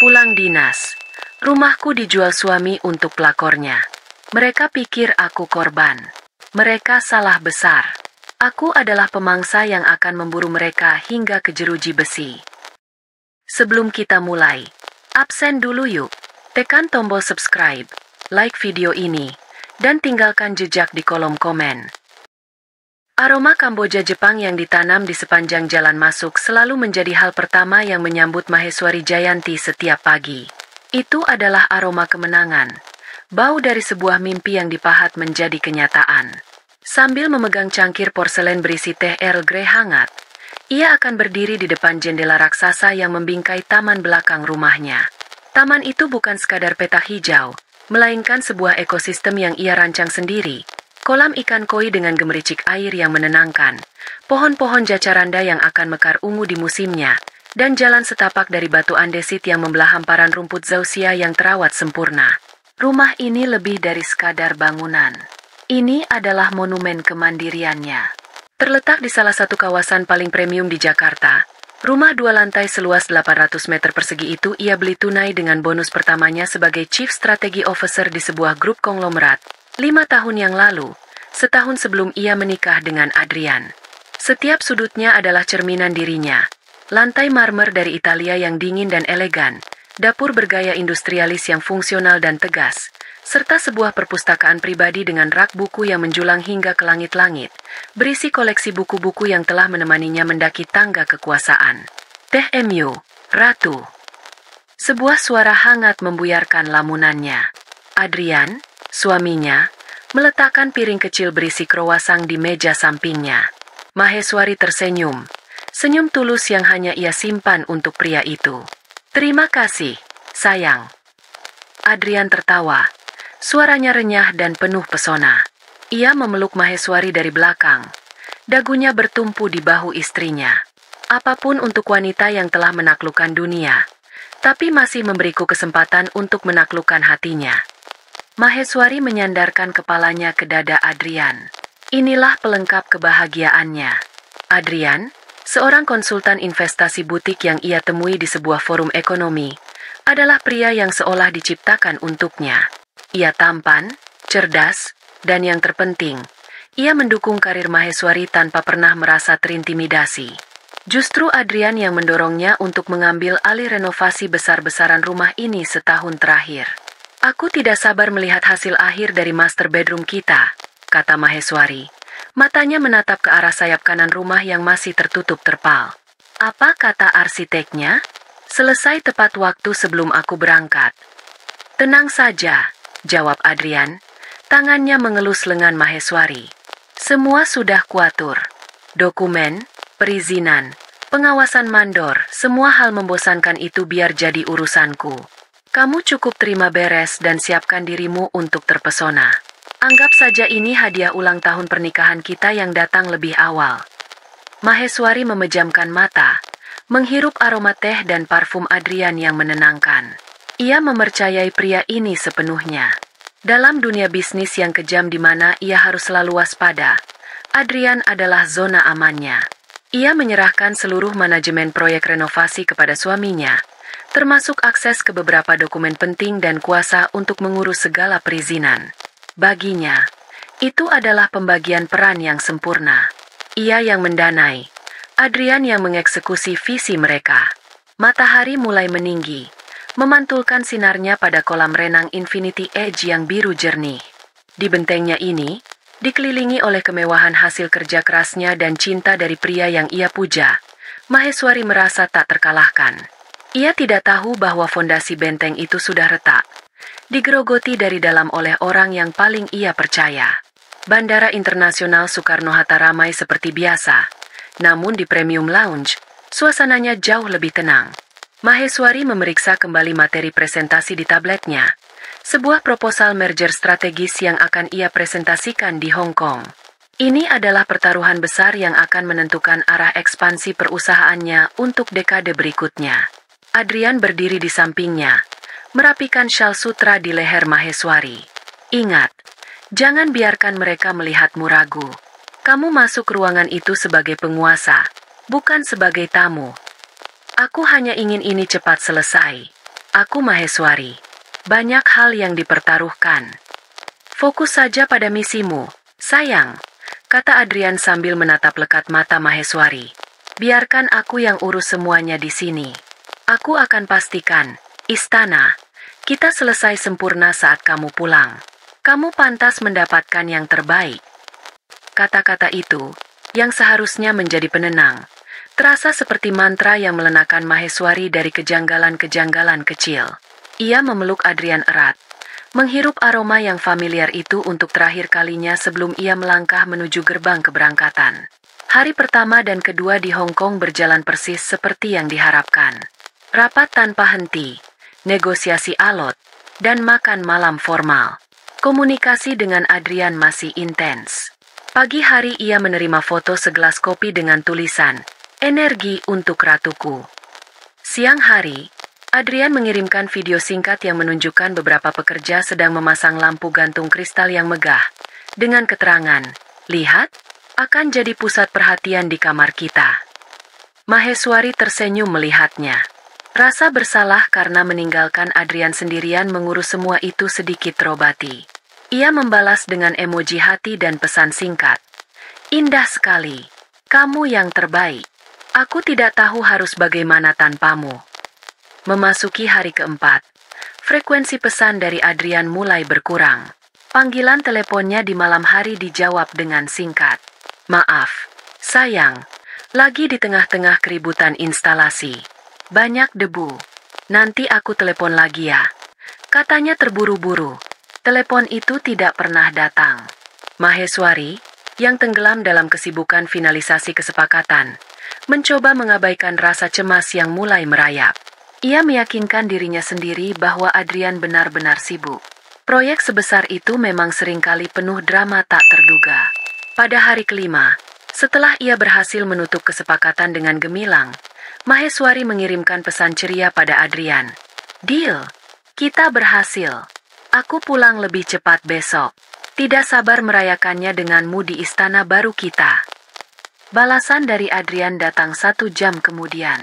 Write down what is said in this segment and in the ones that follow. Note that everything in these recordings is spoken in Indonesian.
Pulang dinas. Rumahku dijual suami untuk pelakornya. Mereka pikir aku korban. Mereka salah besar. Aku adalah pemangsa yang akan memburu mereka hingga ke jeruji besi. Sebelum kita mulai, absen dulu yuk. Tekan tombol subscribe, like video ini, dan tinggalkan jejak di kolom komen. Aroma Kamboja Jepang yang ditanam di sepanjang jalan masuk selalu menjadi hal pertama yang menyambut Maheswari Jayanti setiap pagi. Itu adalah aroma kemenangan. Bau dari sebuah mimpi yang dipahat menjadi kenyataan. Sambil memegang cangkir porselen berisi teh Earl Grey hangat, ia akan berdiri di depan jendela raksasa yang membingkai taman belakang rumahnya. Taman itu bukan sekadar petak hijau, melainkan sebuah ekosistem yang ia rancang sendiri. Kolam ikan koi dengan gemericik air yang menenangkan, pohon-pohon jacaranda yang akan mekar ungu di musimnya, dan jalan setapak dari batu andesit yang membelah hamparan rumput zausia yang terawat sempurna. Rumah ini lebih dari sekadar bangunan. Ini adalah monumen kemandiriannya. Terletak di salah satu kawasan paling premium di Jakarta, rumah 2 lantai seluas 800 meter persegi itu ia beli tunai dengan bonus pertamanya sebagai Chief Strategy Officer di sebuah grup konglomerat. 5 tahun yang lalu, setahun sebelum ia menikah dengan Adrian. Setiap sudutnya adalah cerminan dirinya. Lantai marmer dari Italia yang dingin dan elegan, dapur bergaya industrialis yang fungsional dan tegas, serta sebuah perpustakaan pribadi dengan rak buku yang menjulang hingga ke langit-langit, berisi koleksi buku-buku yang telah menemaninya mendaki tangga kekuasaan. Teh Mu, Ratu. Sebuah suara hangat membuyarkan lamunannya. Adrian, suaminya, meletakkan piring kecil berisi krowasang di meja sampingnya. Maheswari tersenyum. Senyum tulus yang hanya ia simpan untuk pria itu. "Terima kasih, sayang." Adrian tertawa. Suaranya renyah dan penuh pesona. Ia memeluk Maheswari dari belakang. Dagunya bertumpu di bahu istrinya. Apapun untuk wanita yang telah menaklukkan dunia, tapi masih memberiku kesempatan untuk menaklukkan hatinya. Maheswari menyandarkan kepalanya ke dada Adrian. Inilah pelengkap kebahagiaannya. Adrian, seorang konsultan investasi butik yang ia temui di sebuah forum ekonomi, adalah pria yang seolah diciptakan untuknya. Ia tampan, cerdas, dan yang terpenting, ia mendukung karir Maheswari tanpa pernah merasa terintimidasi. Justru Adrian yang mendorongnya untuk mengambil alih renovasi besar-besaran rumah ini setahun terakhir. "Aku tidak sabar melihat hasil akhir dari master bedroom kita," kata Maheswari. Matanya menatap ke arah sayap kanan rumah yang masih tertutup terpal. "Apa kata arsiteknya?" "Selesai tepat waktu sebelum aku berangkat." "Tenang saja," jawab Adrian. Tangannya mengelus lengan Maheswari. "Semua sudah kuatur. Dokumen, perizinan, pengawasan mandor, semua hal membosankan itu biar jadi urusanku. Kamu cukup terima beres dan siapkan dirimu untuk terpesona. Anggap saja ini hadiah ulang tahun pernikahan kita yang datang lebih awal." Maheswari memejamkan mata, menghirup aroma teh dan parfum Adrian yang menenangkan. Ia mempercayai pria ini sepenuhnya. Dalam dunia bisnis yang kejam di mana ia harus selalu waspada, Adrian adalah zona amannya. Ia menyerahkan seluruh manajemen proyek renovasi kepada suaminya, termasuk akses ke beberapa dokumen penting dan kuasa untuk mengurus segala perizinan. Baginya, itu adalah pembagian peran yang sempurna. Ia yang mendanai, Adrian yang mengeksekusi visi mereka. Matahari mulai meninggi, memantulkan sinarnya pada kolam renang Infinity Edge yang biru jernih. Di bentengnya ini, dikelilingi oleh kemewahan hasil kerja kerasnya dan cinta dari pria yang ia puja, Maheswari merasa tak terkalahkan. Ia tidak tahu bahwa fondasi benteng itu sudah retak, digerogoti dari dalam oleh orang yang paling ia percaya. Bandara Internasional Soekarno-Hatta ramai seperti biasa, namun di Premium Lounge, suasananya jauh lebih tenang. Maheswari memeriksa kembali materi presentasi di tabletnya, sebuah proposal merger strategis yang akan ia presentasikan di Hong Kong. Ini adalah pertaruhan besar yang akan menentukan arah ekspansi perusahaannya untuk dekade berikutnya. Adrian berdiri di sampingnya, merapikan syal sutra di leher Maheswari. "Ingat, jangan biarkan mereka melihatmu ragu. Kamu masuk ruangan itu sebagai penguasa, bukan sebagai tamu. Aku hanya ingin ini cepat selesai." Aku Maheswari. Banyak hal yang dipertaruhkan. Fokus saja pada misimu, sayang, kata Adrian sambil menatap lekat mata Maheswari. Biarkan aku yang urus semuanya di sini. Aku akan pastikan, istana, kita selesai sempurna saat kamu pulang. Kamu pantas mendapatkan yang terbaik. Kata-kata itu, yang seharusnya menjadi penenang, terasa seperti mantra yang melenakan Maheswari dari kejanggalan-kejanggalan kecil. Ia memeluk Adrian erat, menghirup aroma yang familiar itu untuk terakhir kalinya sebelum ia melangkah menuju gerbang keberangkatan. Hari pertama dan kedua di Hong Kong berjalan persis seperti yang diharapkan. Rapat tanpa henti, negosiasi alot, dan makan malam formal. Komunikasi dengan Adrian masih intens. Pagi hari ia menerima foto segelas kopi dengan tulisan, "Energi untuk ratuku." Siang hari, Adrian mengirimkan video singkat yang menunjukkan beberapa pekerja sedang memasang lampu gantung kristal yang megah, dengan keterangan, "Lihat, akan jadi pusat perhatian di kamar kita." Maheswari tersenyum melihatnya. Rasa bersalah karena meninggalkan Adrian sendirian mengurus semua itu sedikit terobati. Ia membalas dengan emoji hati dan pesan singkat. "Indah sekali. Kamu yang terbaik. Aku tidak tahu harus bagaimana tanpamu." Memasuki hari keempat, frekuensi pesan dari Adrian mulai berkurang. Panggilan teleponnya di malam hari dijawab dengan singkat. "Maaf, sayang, lagi di tengah-tengah keributan instalasi. Banyak debu. Nanti aku telepon lagi ya." Katanya terburu-buru. Telepon itu tidak pernah datang. Maheswari, yang tenggelam dalam kesibukan finalisasi kesepakatan, mencoba mengabaikan rasa cemas yang mulai merayap. Ia meyakinkan dirinya sendiri bahwa Adrian benar-benar sibuk. Proyek sebesar itu memang seringkali penuh drama tak terduga. Pada hari kelima, setelah ia berhasil menutup kesepakatan dengan gemilang, Maheswari mengirimkan pesan ceria pada Adrian. "Deal, kita berhasil. Aku pulang lebih cepat besok. Tidak sabar merayakannya denganmu di istana baru kita." Balasan dari Adrian datang 1 jam kemudian.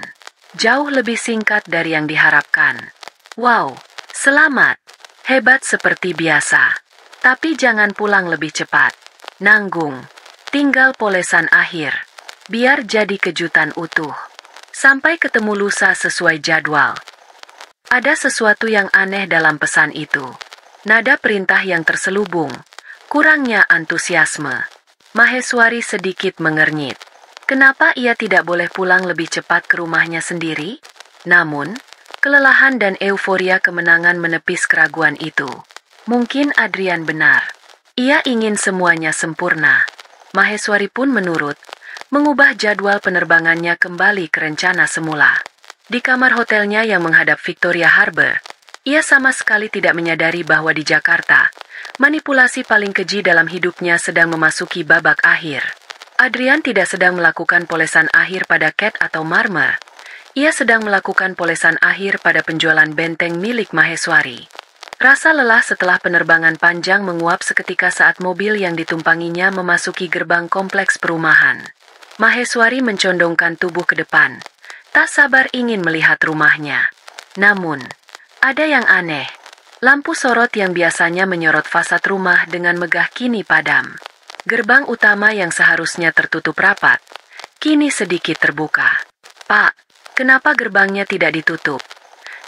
Jauh lebih singkat dari yang diharapkan. "Wow, selamat. Hebat seperti biasa. Tapi jangan pulang lebih cepat. Nanggung. Tinggal polesan akhir. Biar jadi kejutan utuh. Sampai ketemu lusa sesuai jadwal." Ada sesuatu yang aneh dalam pesan itu. Nada perintah yang terselubung. Kurangnya antusiasme. Maheswari sedikit mengernyit. Kenapa ia tidak boleh pulang lebih cepat ke rumahnya sendiri? Namun, kelelahan dan euforia kemenangan menepis keraguan itu. Mungkin Adrian benar. Ia ingin semuanya sempurna. Maheswari pun menurut, mengubah jadwal penerbangannya kembali ke rencana semula. Di kamar hotelnya yang menghadap Victoria Harbour, ia sama sekali tidak menyadari bahwa di Jakarta, manipulasi paling keji dalam hidupnya sedang memasuki babak akhir. Adrian tidak sedang melakukan polesan akhir pada cat atau marmer. Ia sedang melakukan polesan akhir pada penjualan benteng milik Maheswari. Rasa lelah setelah penerbangan panjang menguap seketika saat mobil yang ditumpanginya memasuki gerbang kompleks perumahan. Maheswari mencondongkan tubuh ke depan. Tak sabar ingin melihat rumahnya. Namun, ada yang aneh. Lampu sorot yang biasanya menyorot fasad rumah dengan megah kini padam. Gerbang utama yang seharusnya tertutup rapat, kini sedikit terbuka. "Pak, kenapa gerbangnya tidak ditutup?"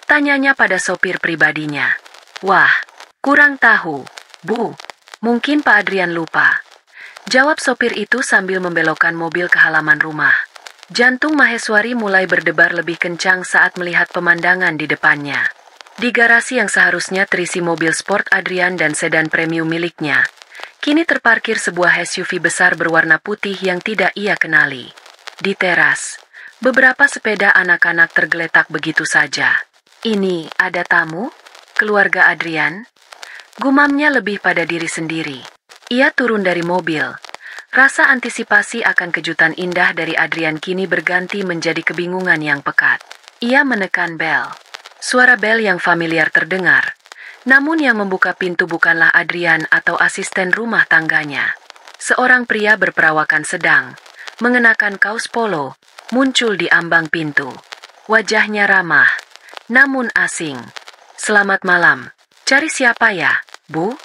tanyanya pada sopir pribadinya. "Wah, kurang tahu, Bu. Mungkin Pak Adrian lupa," jawab sopir itu sambil membelokkan mobil ke halaman rumah. Jantung Maheswari mulai berdebar lebih kencang saat melihat pemandangan di depannya. Di garasi yang seharusnya terisi mobil sport Adrian dan sedan premium miliknya, kini terparkir sebuah SUV besar berwarna putih yang tidak ia kenali. Di teras, beberapa sepeda anak-anak tergeletak begitu saja. "Ini, ada tamu? Keluarga Adrian?" Gumamnya lebih pada diri sendiri. Ia turun dari mobil. Rasa antisipasi akan kejutan indah dari Adrian kini berganti menjadi kebingungan yang pekat. Ia menekan bel. Suara bel yang familiar terdengar. Namun yang membuka pintu bukanlah Adrian atau asisten rumah tangganya. Seorang pria berperawakan sedang, mengenakan kaos polo, muncul di ambang pintu. Wajahnya ramah, namun asing. "Selamat malam. Cari siapa ya, Bu?"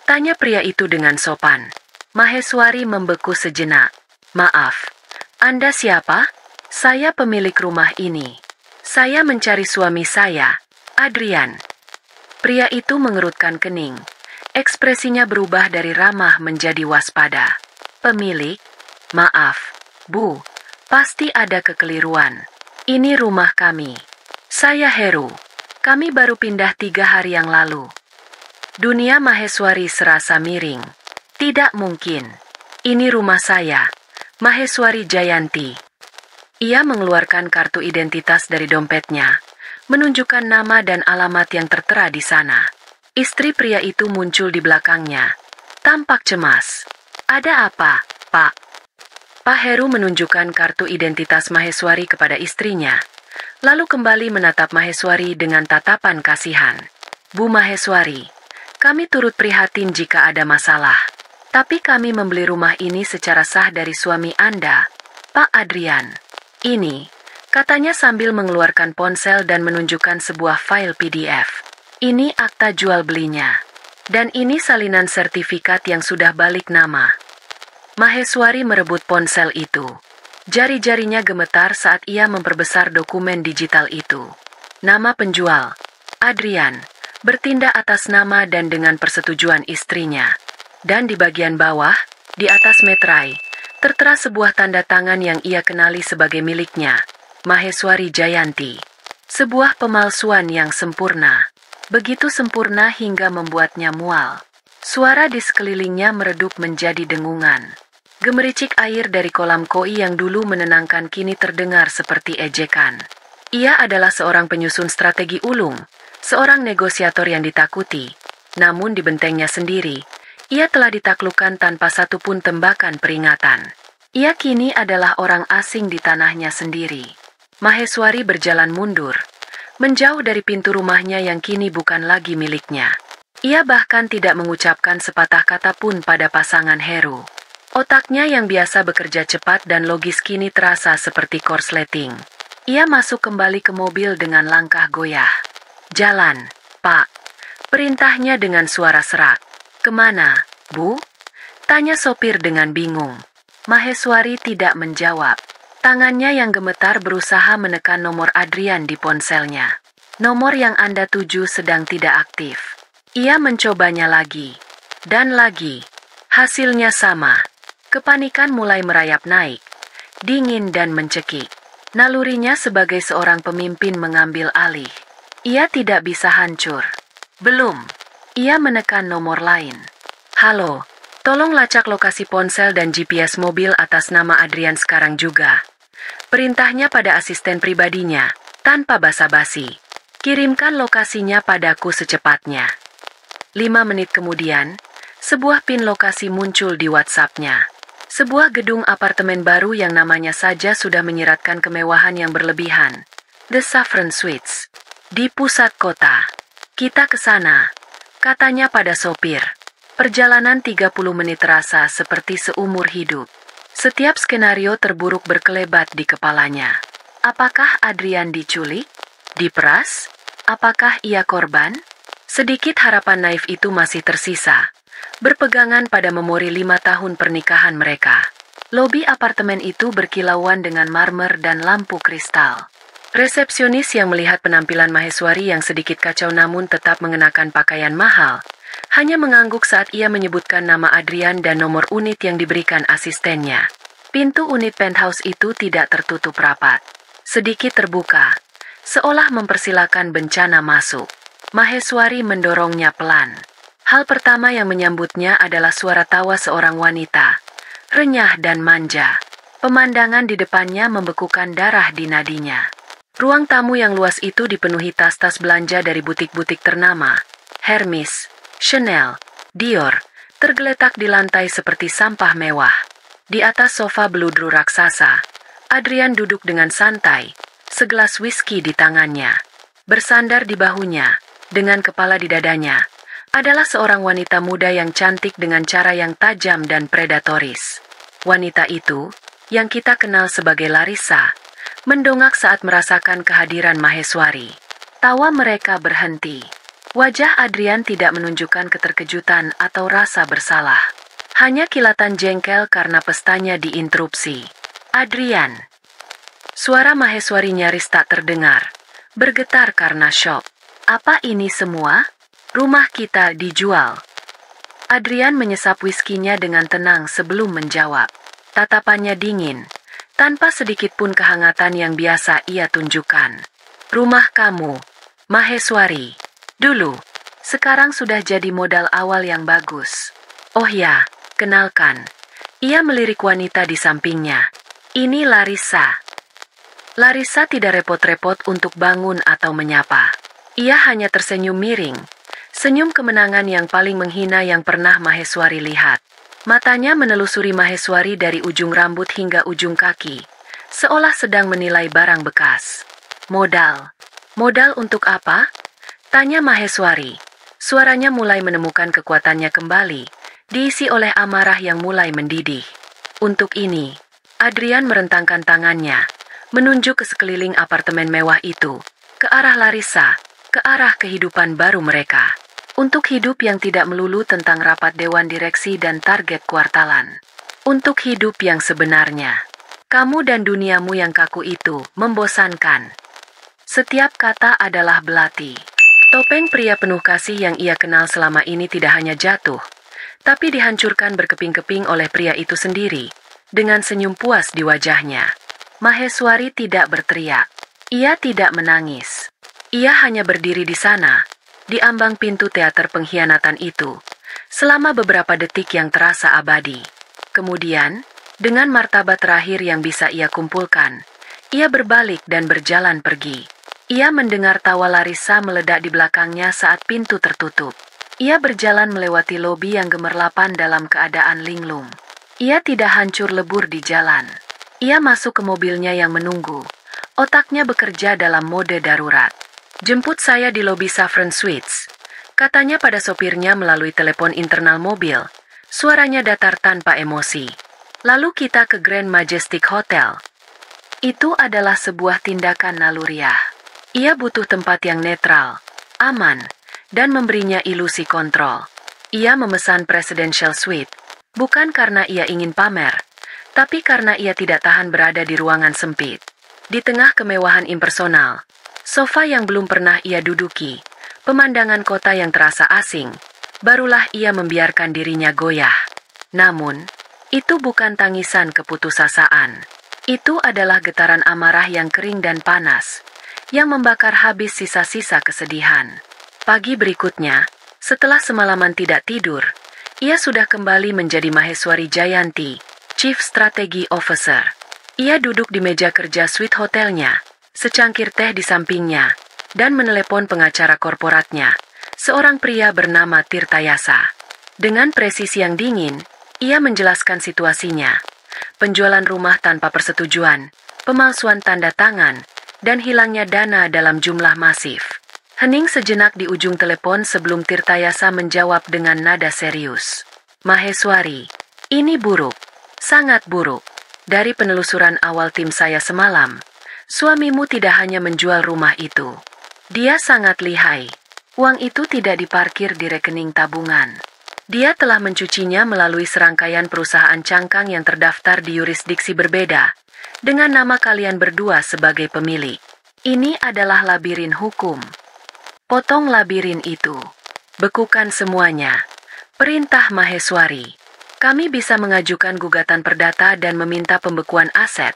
tanya pria itu dengan sopan. Maheswari membeku sejenak. "Maaf, Anda siapa?" "Saya pemilik rumah ini. Saya mencari suami saya, Adrian." Pria itu mengerutkan kening. Ekspresinya berubah dari ramah menjadi waspada. "Pemilik? Maaf, Bu. Pasti ada kekeliruan. Ini rumah kami. Saya Heru. Kami baru pindah 3 hari yang lalu." Dunia Maheswari serasa miring. "Tidak mungkin. Ini rumah saya, Maheswari Jayanti." Ia mengeluarkan kartu identitas dari dompetnya, menunjukkan nama dan alamat yang tertera di sana. Istri pria itu muncul di belakangnya, tampak cemas. "Ada apa, Pak?" Pak Heru menunjukkan kartu identitas Maheswari kepada istrinya, lalu kembali menatap Maheswari dengan tatapan kasihan. "Bu Maheswari, kami turut prihatin jika ada masalah. Tapi kami membeli rumah ini secara sah dari suami Anda, Pak Adrian. Ini," katanya sambil mengeluarkan ponsel dan menunjukkan sebuah file PDF. "Ini akta jual belinya. Dan ini salinan sertifikat yang sudah balik nama." Maheswari merebut ponsel itu. Jari-jarinya gemetar saat ia memperbesar dokumen digital itu. Nama penjual, Adrian, bertindak atas nama dan dengan persetujuan istrinya. Dan di bagian bawah, di atas meterai, tertera sebuah tanda tangan yang ia kenali sebagai miliknya, Maheswari Jayanti. Sebuah pemalsuan yang sempurna. Begitu sempurna hingga membuatnya mual. Suara di sekelilingnya meredup menjadi dengungan. Gemericik air dari kolam koi yang dulu menenangkan kini terdengar seperti ejekan. Ia adalah seorang penyusun strategi ulung, seorang negosiator yang ditakuti. Namun di bentengnya sendiri, ia telah ditaklukkan tanpa satupun tembakan peringatan. Ia kini adalah orang asing di tanahnya sendiri. Maheswari berjalan mundur, menjauh dari pintu rumahnya yang kini bukan lagi miliknya. Ia bahkan tidak mengucapkan sepatah kata pun pada pasangan Heru. Otaknya yang biasa bekerja cepat dan logis kini terasa seperti korsleting. Ia masuk kembali ke mobil dengan langkah goyah. "Jalan, Pak," perintahnya dengan suara serak. "Kemana, Bu?" tanya sopir dengan bingung. Maheswari tidak menjawab. Tangannya yang gemetar berusaha menekan nomor Adrian di ponselnya. "Nomor yang Anda tuju sedang tidak aktif." Ia mencobanya lagi. Dan lagi. Hasilnya sama. Kepanikan mulai merayap naik. Dingin dan mencekik. Nalurinya sebagai seorang pemimpin mengambil alih. Ia tidak bisa hancur. Belum. Ia menekan nomor lain. "Halo, tolong lacak lokasi ponsel dan GPS mobil atas nama Adrian sekarang juga." Perintahnya pada asisten pribadinya, tanpa basa-basi. "Kirimkan lokasinya padaku secepatnya." 5 menit kemudian, sebuah pin lokasi muncul di WhatsApp-nya. Sebuah gedung apartemen baru yang namanya saja sudah menyiratkan kemewahan yang berlebihan. The Saffron Suites. Di pusat kota. "Kita ke sana," katanya pada sopir. Perjalanan 30 menit terasa seperti seumur hidup. Setiap skenario terburuk berkelebat di kepalanya. Apakah Adrian diculik? Diperas? Apakah ia korban? Sedikit harapan naif itu masih tersisa, berpegangan pada memori 5 tahun pernikahan mereka. Lobi apartemen itu berkilauan dengan marmer dan lampu kristal. Resepsionis yang melihat penampilan Maheswari yang sedikit kacau namun tetap mengenakan pakaian mahal, hanya mengangguk saat ia menyebutkan nama Adrian dan nomor unit yang diberikan asistennya. Pintu unit penthouse itu tidak tertutup rapat. Sedikit terbuka, seolah mempersilakan bencana masuk. Maheswari mendorongnya pelan. Hal pertama yang menyambutnya adalah suara tawa seorang wanita, renyah dan manja. Pemandangan di depannya membekukan darah di nadinya. Ruang tamu yang luas itu dipenuhi tas-tas belanja dari butik-butik ternama, Hermes, Chanel, Dior, tergeletak di lantai seperti sampah mewah. Di atas sofa beludru raksasa, Adrian duduk dengan santai, segelas whisky di tangannya. Bersandar di bahunya, dengan kepala di dadanya, adalah seorang wanita muda yang cantik dengan cara yang tajam dan predatoris. Wanita itu, yang kita kenal sebagai Larissa, mendongak saat merasakan kehadiran Maheswari. Tawa mereka berhenti. Wajah Adrian tidak menunjukkan keterkejutan atau rasa bersalah. Hanya kilatan jengkel karena pestanya diinterupsi. Adrian. Suara Maheswari nyaris tak terdengar. Bergetar karena syok. Apa ini semua? Rumah kita dijual. Adrian menyesap whiskinya dengan tenang sebelum menjawab. Tatapannya dingin, tanpa sedikit pun kehangatan yang biasa ia tunjukkan. Rumah kamu, Maheswari. Dulu, sekarang sudah jadi modal awal yang bagus. Oh ya, kenalkan. Ia melirik wanita di sampingnya. Ini Larissa. Larissa tidak repot-repot untuk bangun atau menyapa. Ia hanya tersenyum miring. Senyum kemenangan yang paling menghina yang pernah Maheswari lihat. Matanya menelusuri Maheswari dari ujung rambut hingga ujung kaki, seolah sedang menilai barang bekas. Modal. Modal untuk apa? Tanya Maheswari. Suaranya mulai menemukan kekuatannya kembali, diisi oleh amarah yang mulai mendidih. Untuk ini, Adrian merentangkan tangannya, menunjuk ke sekeliling apartemen mewah itu, ke arah Larissa, ke arah kehidupan baru mereka. Untuk hidup yang tidak melulu tentang rapat dewan direksi dan target kuartalan. Untuk hidup yang sebenarnya. Kamu dan duniamu yang kaku itu membosankan. Setiap kata adalah belati. Topeng pria penuh kasih yang ia kenal selama ini tidak hanya jatuh, tapi dihancurkan berkeping-keping oleh pria itu sendiri, dengan senyum puas di wajahnya. Maheswari tidak berteriak. Ia tidak menangis. Ia hanya berdiri di sana, di ambang pintu teater pengkhianatan itu, selama beberapa detik yang terasa abadi. Kemudian, dengan martabat terakhir yang bisa ia kumpulkan, ia berbalik dan berjalan pergi. Ia mendengar tawa Larissa meledak di belakangnya saat pintu tertutup. Ia berjalan melewati lobi yang gemerlapan dalam keadaan linglung. Ia tidak hancur lebur di jalan. Ia masuk ke mobilnya yang menunggu. Otaknya bekerja dalam mode darurat. Jemput saya di lobi Saffron Suites, katanya pada sopirnya melalui telepon internal mobil. Suaranya datar tanpa emosi. Lalu kita ke Grand Majestic Hotel. Itu adalah sebuah tindakan naluriah. Ia butuh tempat yang netral, aman, dan memberinya ilusi kontrol. Ia memesan Presidential Suite, bukan karena ia ingin pamer, tapi karena ia tidak tahan berada di ruangan sempit. Di tengah kemewahan impersonal, sofa yang belum pernah ia duduki, pemandangan kota yang terasa asing, barulah ia membiarkan dirinya goyah. Namun, itu bukan tangisan keputusasaan. Itu adalah getaran amarah yang kering dan panas, yang membakar habis sisa-sisa kesedihan. Pagi berikutnya, setelah semalaman tidak tidur, ia sudah kembali menjadi Maheswari Jayanti, Chief Strategy Officer. Ia duduk di meja kerja suite hotelnya, secangkir teh di sampingnya, dan menelepon pengacara korporatnya, seorang pria bernama Tirtayasa. Dengan presisi yang dingin, ia menjelaskan situasinya. Penjualan rumah tanpa persetujuan, pemalsuan tanda tangan, dan hilangnya dana dalam jumlah masif. Hening sejenak di ujung telepon sebelum Tirtayasa menjawab dengan nada serius. Maheswari, ini buruk, sangat buruk. Dari penelusuran awal tim saya semalam, suamimu tidak hanya menjual rumah itu. Dia sangat lihai. Uang itu tidak diparkir di rekening tabungan. Dia telah mencucinya melalui serangkaian perusahaan cangkang yang terdaftar di yurisdiksi berbeda, dengan nama kalian berdua sebagai pemilik. Ini adalah labirin hukum. Potong labirin itu. Bekukan semuanya. Perintah Maheswari. Kami bisa mengajukan gugatan perdata dan meminta pembekuan aset,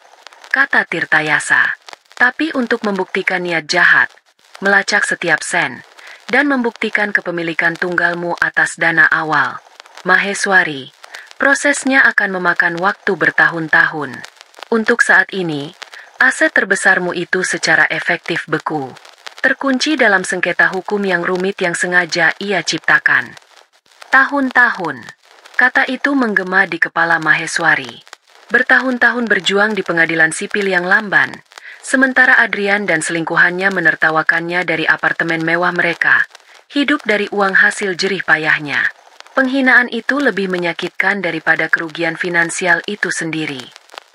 kata Tirtayasa. Tapi untuk membuktikan niat jahat, melacak setiap sen, dan membuktikan kepemilikan tunggalmu atas dana awal, Maheswari, prosesnya akan memakan waktu bertahun-tahun. Untuk saat ini, aset terbesarmu itu secara efektif beku, terkunci dalam sengketa hukum yang rumit yang sengaja ia ciptakan. Tahun-tahun, kata itu menggema di kepala Maheswari. Bertahun-tahun berjuang di pengadilan sipil yang lamban, sementara Adrian dan selingkuhannya menertawakannya dari apartemen mewah mereka, hidup dari uang hasil jerih payahnya. Penghinaan itu lebih menyakitkan daripada kerugian finansial itu sendiri.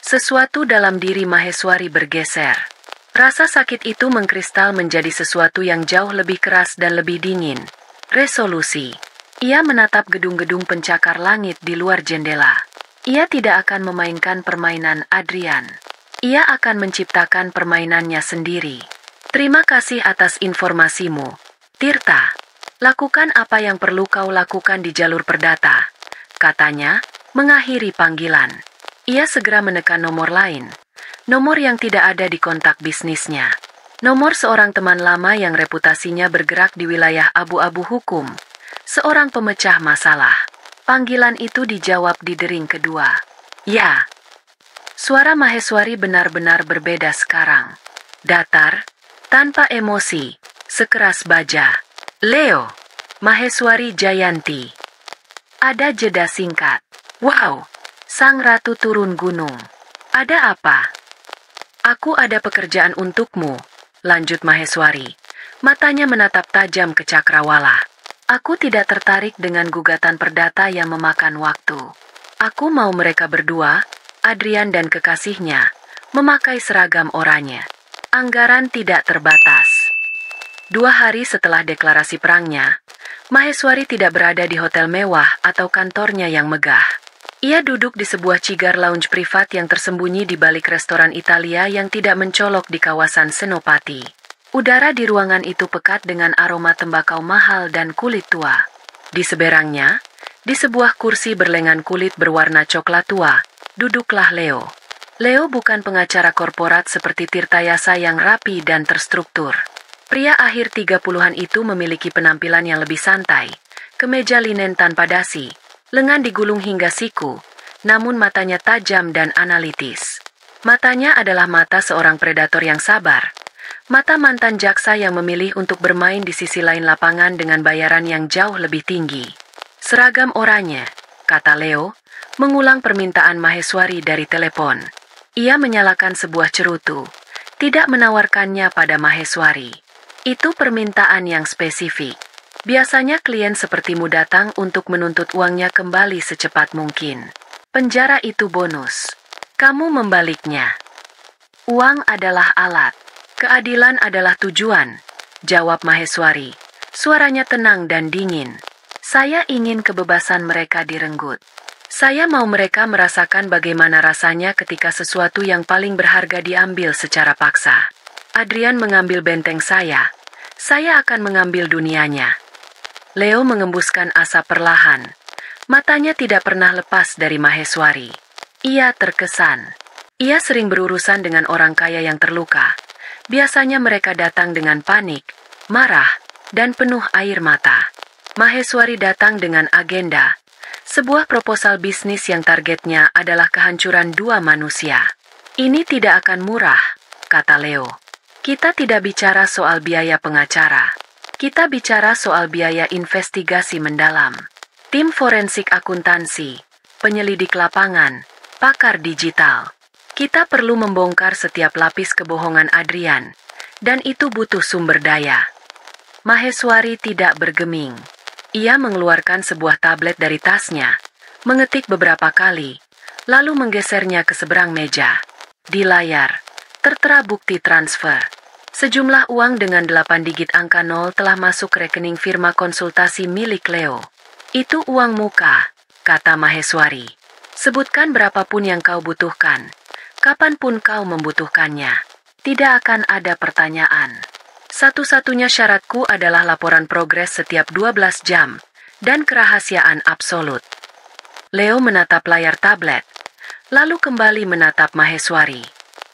Sesuatu dalam diri Maheswari bergeser. Rasa sakit itu mengkristal menjadi sesuatu yang jauh lebih keras dan lebih dingin. Resolusi. Ia menatap gedung-gedung pencakar langit di luar jendela. Ia tidak akan memainkan permainan Adrian. Ia akan menciptakan permainannya sendiri. Terima kasih atas informasimu, Tirta. Lakukan apa yang perlu kau lakukan di jalur perdata, katanya, mengakhiri panggilan. Ia segera menekan nomor lain. Nomor yang tidak ada di kontak bisnisnya. Nomor seorang teman lama yang reputasinya bergerak di wilayah abu-abu hukum. Seorang pemecah masalah. Panggilan itu dijawab di dering kedua. Ya. Suara Maheswari benar-benar berbeda sekarang. Datar, tanpa emosi, sekeras baja. Leo, Maheswari Jayanti. Ada jeda singkat. Wow, sang ratu turun gunung. Ada apa? Aku ada pekerjaan untukmu, lanjut Maheswari. Matanya menatap tajam ke Cakrawala. Aku tidak tertarik dengan gugatan perdata yang memakan waktu. Aku mau mereka berdua, Adrian dan kekasihnya, memakai seragam oranye. Anggaran tidak terbatas. 2 hari setelah deklarasi perangnya, Maheswari tidak berada di hotel mewah atau kantornya yang megah. Ia duduk di sebuah cigar lounge privat yang tersembunyi di balik restoran Italia yang tidak mencolok di kawasan Senopati. Udara di ruangan itu pekat dengan aroma tembakau mahal dan kulit tua. Di seberangnya, di sebuah kursi berlengan kulit berwarna coklat tua, duduklah Leo. Leo bukan pengacara korporat seperti Tirtayasa yang rapi dan terstruktur. Pria akhir 30-an itu memiliki penampilan yang lebih santai, kemeja linen tanpa dasi, lengan digulung hingga siku, namun matanya tajam dan analitis. Matanya adalah mata seorang predator yang sabar. Mata mantan jaksa yang memilih untuk bermain di sisi lain lapangan dengan bayaran yang jauh lebih tinggi. Seragam oranye, kata Leo, mengulang permintaan Maheswari dari telepon. Ia menyalakan sebuah cerutu, tidak menawarkannya pada Maheswari. Itu permintaan yang spesifik. Biasanya klien sepertimu datang untuk menuntut uangnya kembali secepat mungkin. Penjara itu bonus. Kamu membaliknya. Uang adalah alat. Keadilan adalah tujuan, jawab Maheswari. Suaranya tenang dan dingin. Saya ingin kebebasan mereka direnggut. Saya mau mereka merasakan bagaimana rasanya ketika sesuatu yang paling berharga diambil secara paksa. Adrian mengambil benteng saya. Saya akan mengambil dunianya. Leo mengembuskan asap perlahan. Matanya tidak pernah lepas dari Maheswari. Ia terkesan. Ia sering berurusan dengan orang kaya yang terluka. Biasanya mereka datang dengan panik, marah, dan penuh air mata. Maheswari datang dengan agenda. Sebuah proposal bisnis yang targetnya adalah kehancuran 2 manusia. Ini tidak akan murah, kata Leo. Kita tidak bicara soal biaya pengacara. Kita bicara soal biaya investigasi mendalam. Tim forensik akuntansi, penyelidik lapangan, pakar digital. Kita perlu membongkar setiap lapis kebohongan Adrian, dan itu butuh sumber daya. Maheswari tidak bergeming. Ia mengeluarkan sebuah tablet dari tasnya, mengetik beberapa kali, lalu menggesernya ke seberang meja. Di layar, tertera bukti transfer. Sejumlah uang dengan 8 digit angka 0 telah masuk rekening firma konsultasi milik Leo. Itu uang muka, kata Maheswari. Sebutkan berapapun yang kau butuhkan. Kapanpun kau membutuhkannya, tidak akan ada pertanyaan. Satu-satunya syaratku adalah laporan progres setiap 12 jam, dan kerahasiaan absolut. Leo menatap layar tablet, lalu kembali menatap Maheswari.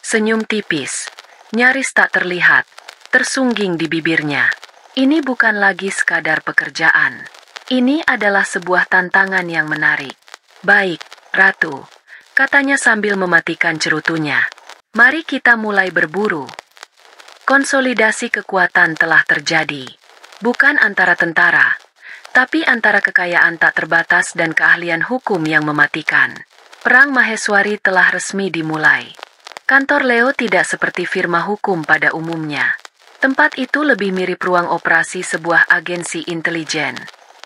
Senyum tipis, nyaris tak terlihat, tersungging di bibirnya. Ini bukan lagi sekadar pekerjaan. Ini adalah sebuah tantangan yang menarik. Baik, Ratu, katanya sambil mematikan cerutunya. Mari kita mulai berburu. Konsolidasi kekuatan telah terjadi. Bukan antara tentara, tapi antara kekayaan tak terbatas dan keahlian hukum yang mematikan. Perang Maheswari telah resmi dimulai. Kantor Leo tidak seperti firma hukum pada umumnya. Tempat itu lebih mirip ruang operasi sebuah agensi intelijen.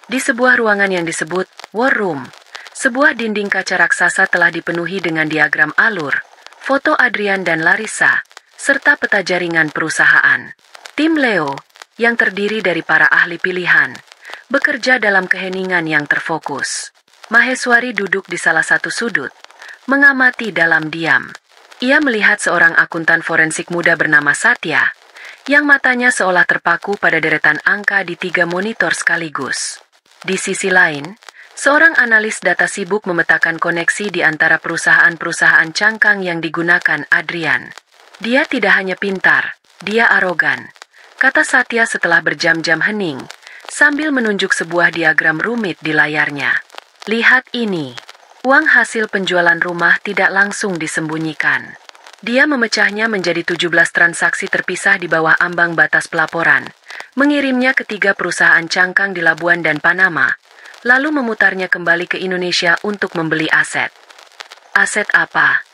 Di sebuah ruangan yang disebut War Room, sebuah dinding kaca raksasa telah dipenuhi dengan diagram alur, foto Adrian dan Larissa, serta peta jaringan perusahaan. Tim Leo, yang terdiri dari para ahli pilihan, bekerja dalam keheningan yang terfokus. Maheswari duduk di salah satu sudut, mengamati dalam diam. Ia melihat seorang akuntan forensik muda bernama Satya, yang matanya seolah terpaku pada deretan angka di 3 monitor sekaligus. Di sisi lain, seorang analis data sibuk memetakan koneksi di antara perusahaan-perusahaan cangkang yang digunakan Adrian. Dia tidak hanya pintar, dia arogan, kata Satya setelah berjam-jam hening, sambil menunjuk sebuah diagram rumit di layarnya. Lihat ini. Uang hasil penjualan rumah tidak langsung disembunyikan. Dia memecahnya menjadi 17 transaksi terpisah di bawah ambang batas pelaporan, mengirimnya ke 3 perusahaan cangkang di Labuan dan Panama, lalu memutarnya kembali ke Indonesia untuk membeli aset. Aset apa?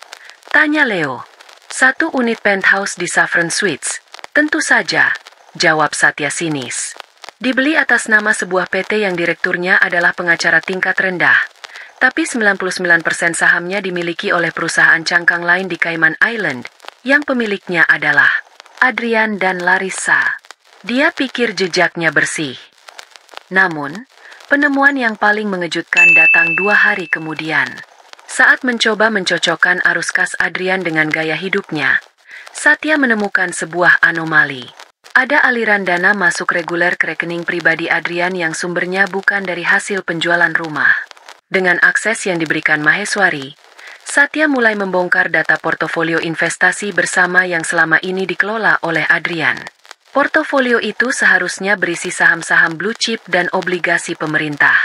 Tanya Leo. 1 unit penthouse di Saffron Suites. Tentu saja, jawab Satya sinis. Dibeli atas nama sebuah PT yang direkturnya adalah pengacara tingkat rendah. Tapi 99% sahamnya dimiliki oleh perusahaan cangkang lain di Cayman Island, yang pemiliknya adalah Adrian dan Larissa. Dia pikir jejaknya bersih. Namun, penemuan yang paling mengejutkan datang 2 hari kemudian. Saat mencoba mencocokkan arus kas Adrian dengan gaya hidupnya, Satya menemukan sebuah anomali. Ada aliran dana masuk reguler ke rekening pribadi Adrian yang sumbernya bukan dari hasil penjualan rumah. Dengan akses yang diberikan Maheswari, Satya mulai membongkar data portofolio investasi bersama yang selama ini dikelola oleh Adrian. Portofolio itu seharusnya berisi saham-saham blue chip dan obligasi pemerintah.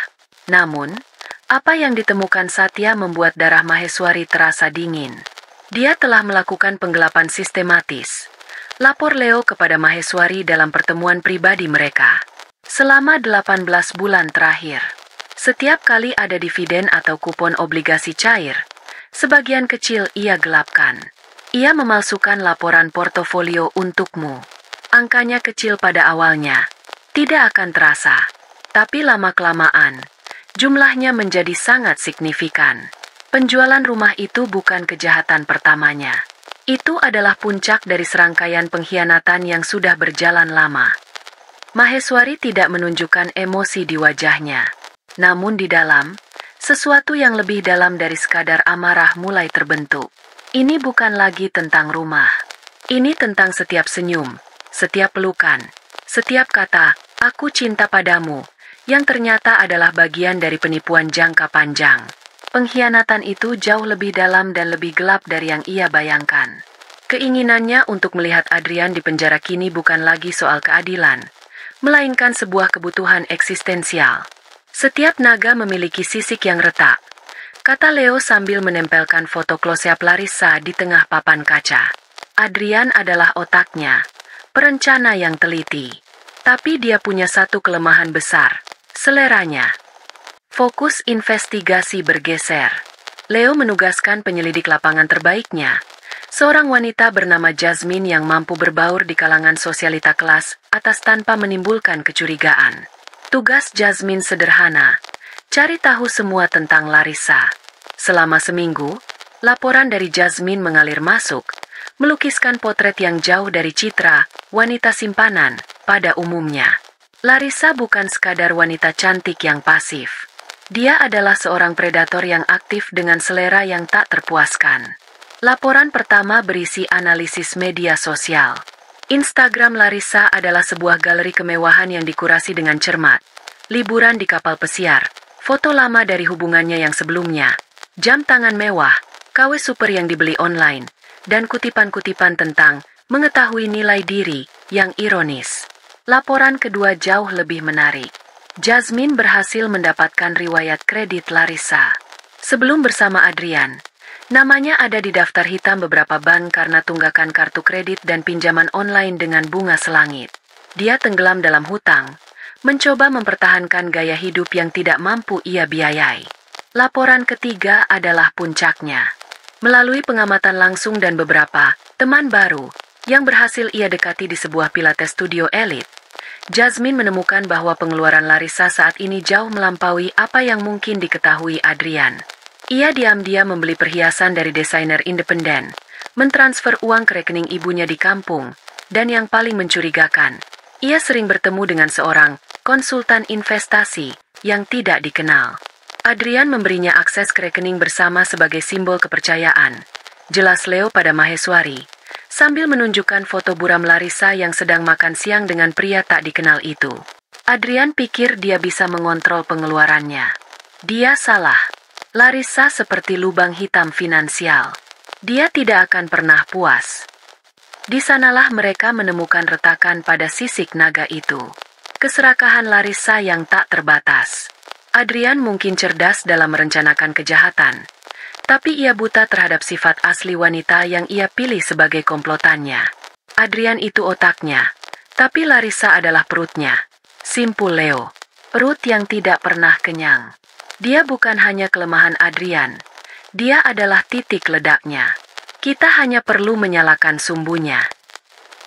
Namun, apa yang ditemukan Satya membuat darah Maheswari terasa dingin. Dia telah melakukan penggelapan sistematis. Lapor Leo kepada Maheswari dalam pertemuan pribadi mereka. Selama 18 bulan terakhir, setiap kali ada dividen atau kupon obligasi cair, sebagian kecil ia gelapkan. Ia memalsukan laporan portofolio untukmu. Angkanya kecil pada awalnya, tidak akan terasa. Tapi lama-kelamaan, jumlahnya menjadi sangat signifikan. Penjualan rumah itu bukan kejahatan pertamanya. Itu adalah puncak dari serangkaian pengkhianatan yang sudah berjalan lama. Maheswari tidak menunjukkan emosi di wajahnya. Namun di dalam, sesuatu yang lebih dalam dari sekadar amarah mulai terbentuk. Ini bukan lagi tentang rumah. Ini tentang setiap senyum, setiap pelukan, setiap kata, "Aku cinta padamu," yang ternyata adalah bagian dari penipuan jangka panjang. Pengkhianatan itu jauh lebih dalam dan lebih gelap dari yang ia bayangkan. Keinginannya untuk melihat Adrian di penjara kini bukan lagi soal keadilan, melainkan sebuah kebutuhan eksistensial. Setiap naga memiliki sisik yang retak, kata Leo sambil menempelkan foto close-up Larissa di tengah papan kaca. Adrian adalah otaknya, perencana yang teliti. Tapi dia punya satu kelemahan besar, seleranya. Fokus investigasi bergeser. Leo menugaskan penyelidik lapangan terbaiknya, seorang wanita bernama Jasmine yang mampu berbaur di kalangan sosialita kelas atas tanpa menimbulkan kecurigaan. Tugas Jasmine sederhana, cari tahu semua tentang Larissa. Selama seminggu, laporan dari Jasmine mengalir masuk, melukiskan potret yang jauh dari citra wanita simpanan pada umumnya. Larissa bukan sekadar wanita cantik yang pasif. Dia adalah seorang predator yang aktif dengan selera yang tak terpuaskan. Laporan pertama berisi analisis media sosial. Instagram Larissa adalah sebuah galeri kemewahan yang dikurasi dengan cermat. Liburan di kapal pesiar, foto lama dari hubungannya yang sebelumnya, jam tangan mewah, KW super yang dibeli online, dan kutipan-kutipan tentang mengetahui nilai diri yang ironis. Laporan kedua jauh lebih menarik. Jasmine berhasil mendapatkan riwayat kredit Larissa. Sebelum bersama Adrian, namanya ada di daftar hitam beberapa bank karena tunggakan kartu kredit dan pinjaman online dengan bunga selangit. Dia tenggelam dalam hutang, mencoba mempertahankan gaya hidup yang tidak mampu ia biayai. Laporan ketiga adalah puncaknya. Melalui pengamatan langsung dan beberapa teman baru yang berhasil ia dekati di sebuah pilates studio elit, Jasmine menemukan bahwa pengeluaran Larissa saat ini jauh melampaui apa yang mungkin diketahui Adrian. Ia diam-diam membeli perhiasan dari desainer independen, mentransfer uang ke rekening ibunya di kampung, dan yang paling mencurigakan, ia sering bertemu dengan seorang konsultan investasi yang tidak dikenal. Adrian memberinya akses ke rekening bersama sebagai simbol kepercayaan, jelas Leo pada Maheswari, sambil menunjukkan foto buram Larissa yang sedang makan siang dengan pria tak dikenal itu. Adrian pikir dia bisa mengontrol pengeluarannya. Dia salah. Larissa seperti lubang hitam finansial. Dia tidak akan pernah puas. Di sanalah mereka menemukan retakan pada sisik naga itu. Keserakahan Larissa yang tak terbatas. Adrian mungkin cerdas dalam merencanakan kejahatan, tapi ia buta terhadap sifat asli wanita yang ia pilih sebagai komplotannya. Adrian itu otaknya, tapi Larissa adalah perutnya. Simpul Leo. Perut yang tidak pernah kenyang. Dia bukan hanya kelemahan Adrian, dia adalah titik ledaknya. Kita hanya perlu menyalakan sumbunya.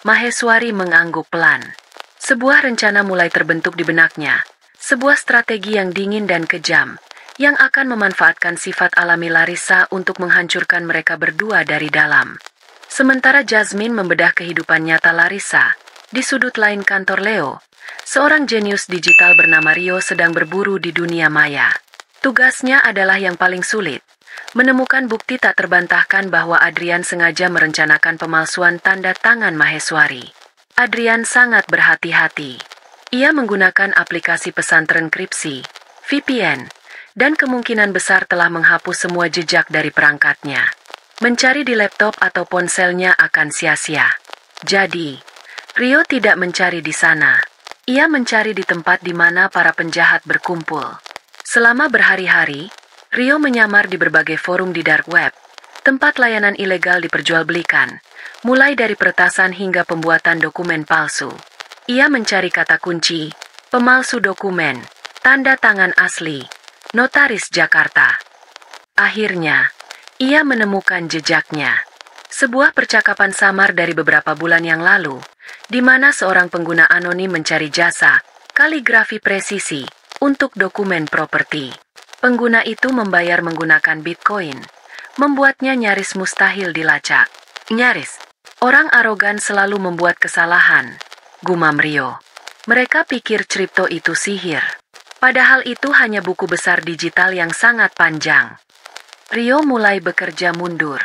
Maheswari mengangguk pelan. Sebuah rencana mulai terbentuk di benaknya. Sebuah strategi yang dingin dan kejam, yang akan memanfaatkan sifat alami Larissa untuk menghancurkan mereka berdua dari dalam. Sementara Jasmine membedah kehidupan nyata Larissa, di sudut lain kantor Leo, seorang jenius digital bernama Rio sedang berburu di dunia maya. Tugasnya adalah yang paling sulit, menemukan bukti tak terbantahkan bahwa Adrian sengaja merencanakan pemalsuan tanda tangan Maheswari. Adrian sangat berhati-hati. Ia menggunakan aplikasi pesantren kripsi, VPN, dan kemungkinan besar telah menghapus semua jejak dari perangkatnya. Mencari di laptop atau ponselnya akan sia-sia. Jadi, Rio tidak mencari di sana. Ia mencari di tempat di mana para penjahat berkumpul. Selama berhari-hari, Rio menyamar di berbagai forum di dark web. Tempat layanan ilegal diperjualbelikan, mulai dari peretasan hingga pembuatan dokumen palsu. Ia mencari kata kunci, pemalsu dokumen, tanda tangan asli, notaris Jakarta. Akhirnya, ia menemukan jejaknya. Sebuah percakapan samar dari beberapa bulan yang lalu, di mana seorang pengguna anonim mencari jasa, kaligrafi presisi, untuk dokumen properti. Pengguna itu membayar menggunakan Bitcoin, membuatnya nyaris mustahil dilacak. Nyaris, orang arogan selalu membuat kesalahan. Gumam Rio. Mereka pikir kripto itu sihir. Padahal itu hanya buku besar digital yang sangat panjang. Rio mulai bekerja mundur.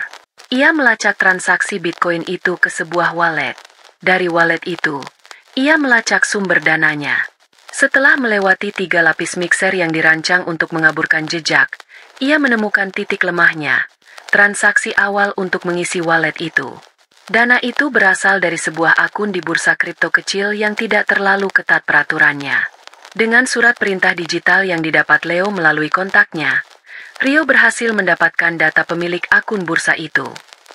Ia melacak transaksi Bitcoin itu ke sebuah wallet. Dari wallet itu, ia melacak sumber dananya. Setelah melewati 3 lapis mixer yang dirancang untuk mengaburkan jejak, ia menemukan titik lemahnya, transaksi awal untuk mengisi wallet itu. Dana itu berasal dari sebuah akun di bursa kripto kecil yang tidak terlalu ketat peraturannya. Dengan surat perintah digital yang didapat Leo melalui kontaknya, Rio berhasil mendapatkan data pemilik akun bursa itu.